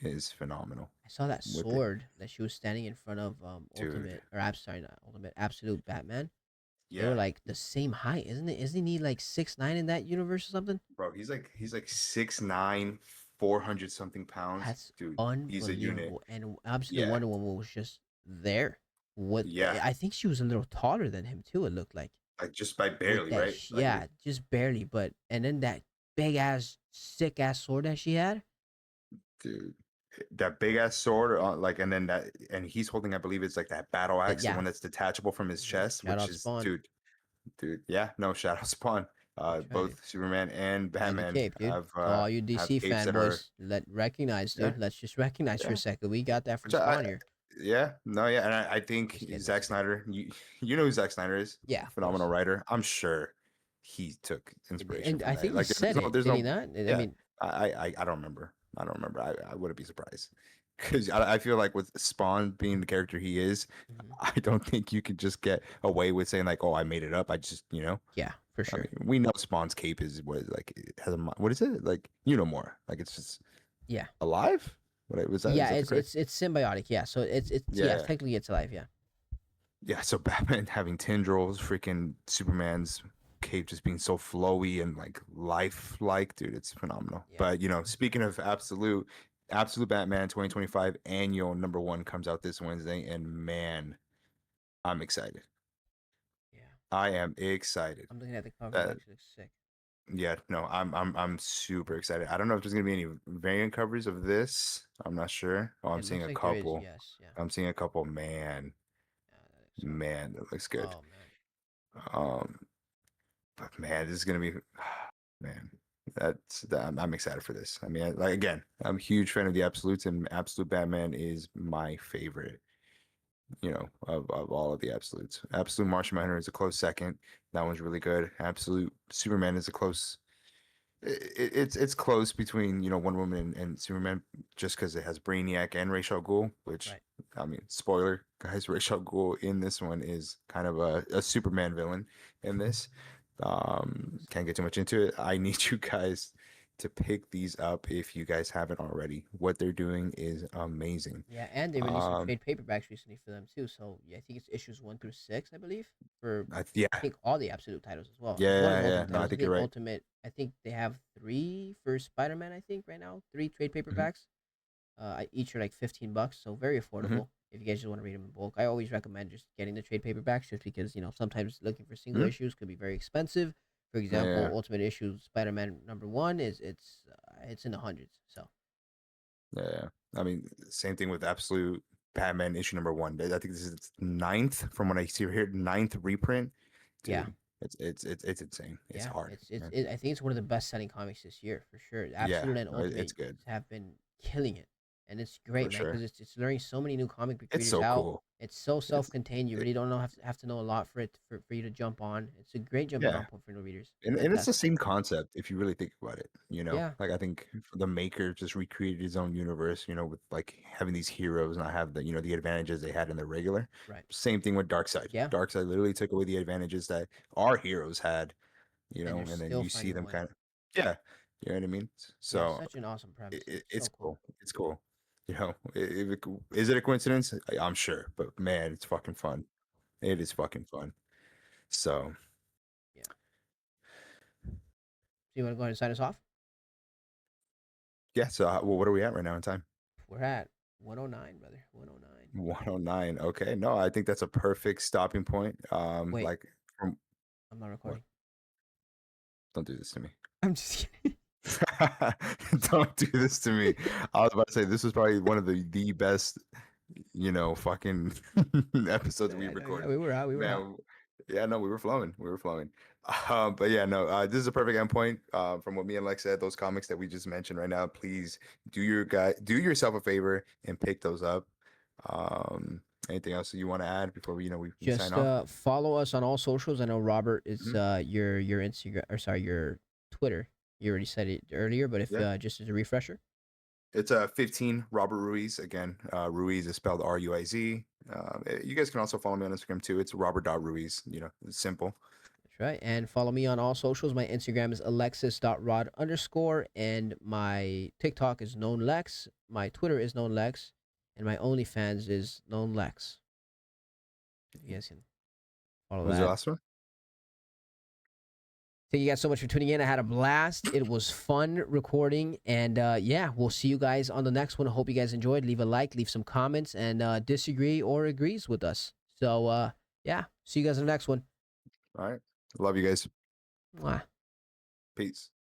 is phenomenal. I saw that With it, sword that she was standing in front of dude. Ultimate or sorry, not Ultimate, Absolute Batman. They were Yeah, like the same height, isn't it? Isn't he like 6'9" in that universe or something? bro, he's like 6'9", 400 something pounds, That's dude. He's a unit. unbelievable. And Absolute Yeah, Wonder Woman was just there. What yeah, I think she was a little taller than him too. It looked like like just by with barely, that, right? Like yeah, just barely. But and then that big ass, sick ass sword that she had. dude. that big ass sword, like, and then and he's holding, I believe it's like that battle axe, the Yeah. one that's detachable from his chest, Shout which out is, Spawn. dude, yeah, no, Shadow Spawn. That's right. Both Superman and And the Batman cape, dude. To all you have DC capes that are, fanboys, let recognize, yeah, dude. Let's just recognize for a yeah. second. We got that from Which I Spawn here. yeah, no, yeah, and I think Just kidding. Zack Snyder, you know who Zack Snyder is, Yeah, of phenomenal course. writer. I'm sure he took inspiration And from I that. think he Like, said it. there's Did he no, not? I yeah. mean, I don't remember. I don't remember. I wouldn't be surprised because I feel like with Spawn being the character he is, mhm. I don't think you could just get away with saying like, "Oh, I made it up." I just, Yeah, for I sure. mean, we know Spawn's cape is what, like, it has what is it, like, more like it's just Yeah. alive. What was that? Is Yeah, that the correct? it's symbiotic. Yeah, so it's yeah, Yeah, technically it's alive. Yeah. yeah. So Batman having tendrils, freaking Superman's cape just being so flowy and like lifelike, dude, it's phenomenal. Yeah. But speaking of absolute Batman 2025 annual #1 comes out this Wednesday, and man, I'm excited. Yeah. I am excited. I'm looking at the cover. It Uh, actually looks sick. yeah, no, I'm super excited. I don't know if there's gonna be any variant covers of this. I'm not sure. Oh, I'm It seeing looks a like there is. couple. Yes. Yeah. I'm seeing a couple. Man, Yeah, that looks so cool. man, that looks good. Oh man. Um, but man, this is gonna be, man. I'm excited for this. I mean, like, again, I'm a huge fan of the Absolutes, and Absolute Batman is my favorite. Of all of the Absolutes. Absolute Martian Manhunter is a close second. That one's really good. Absolute Superman is a close. It's close between Wonder Woman and Superman, just because it has Brainiac and Ra's al Ghul, which, Right. I mean, spoiler, guys, Ra's al Ghul in this one is kind of a Superman villain in this. Can't get too much into it. I need you guys to pick these up if you guys haven't already. What they're doing is amazing. Yeah, and they released some Um, trade paperbacks recently for them too. So yeah, I think it's issues 1 through 6, I believe, for yeah, I think all the Absolute titles as well, as well as yeah, yeah. Ultimate No, I titles. I think you're think right. Ultimate. I think they have 3 for Spider-Man. I think right now 3 trade Hmm. paperbacks. Each are like $15, so very Hmm. affordable. If you guys just want to read them in bulk, I always recommend just getting the trade paperbacks, just because sometimes looking for single Hmm. issues could be very expensive. For Yeah, example, yeah, Ultimate issue Spider-Man #1 is it's in the hundreds. So yeah, yeah. I mean, same thing with Absolute Batman issue #1. I think this is its ninth, from what I see here, ninth reprint. yeah. Dude, it's insane. It's Yeah, hard, man. I think it's one of the best selling comics this year for sure. Yeah, Absolute and no, it's Ultimate good have been killing it, and it's for great, man, because sure. it's luring so many new comic book It's readers so out. cool. It's so It's self-contained. You it, really don't know have to know a lot for it for you to jump on. It's a great jumping yeah. on point for new readers. And it's the Fantastic. same concept if you really think about it, Yeah, Like, I think the maker just recreated his own universe, with like having these heroes not have the advantages they had in the regular. right. Same thing with Darkseid. Yeah, Darkseid literally took away the advantages that our heroes had, and they're and then still you see finding a them way. kind of, yeah, you know what I mean? Yeah, So such an awesome premise. it's So cool. cool. It's cool. Is it a coincidence? I'm sure, but man, it's fucking fun. It is fucking fun. So Yeah. So you want to go ahead and sign us off? yeah. So well, what are we at right now in time? We're at 109, brother. 109. 109. Okay. No, I think that's a perfect stopping point. Wait, Like, from I'm not what? recording. Don't do this to me. I'm just kidding. Don't do this to me. I was about to say this was probably one of the best, fucking episodes Yeah, we've no, yeah, recorded. we were out. We were out. Man, yeah, no, we were flowing. We were flowing. But yeah, no, this is a perfect endpoint. From what me and Lex said, those comics that we just mentioned right now, please do yourself a favor and pick those up. Anything else that you want to add before we sign Just off? follow us on all socials. I know Robert is Mhm. your Instagram, or sorry, your Twitter. You already said it earlier, but if Yeah. just as a refresher. It's 15 Robert Ruiz. Again, Ruiz is spelled Ruiz. You guys can also follow me on Instagram too. It's Robert.Ruiz. It's simple. That's right. And follow me on all socials. My Instagram is alexis.rod_, and my TikTok is known Lex. My Twitter is known Lex, and my OnlyFans is known Lex. If you guys can follow What was your that. last one? Thank you guys so much for tuning in. I had a blast. It was fun recording. And yeah, we'll see you guys on the next one. I hope you guys enjoyed. Leave a like, leave some comments, and disagree or agrees with us. So yeah, see you guys in the next one. All right. Love you guys. Mwah. Peace.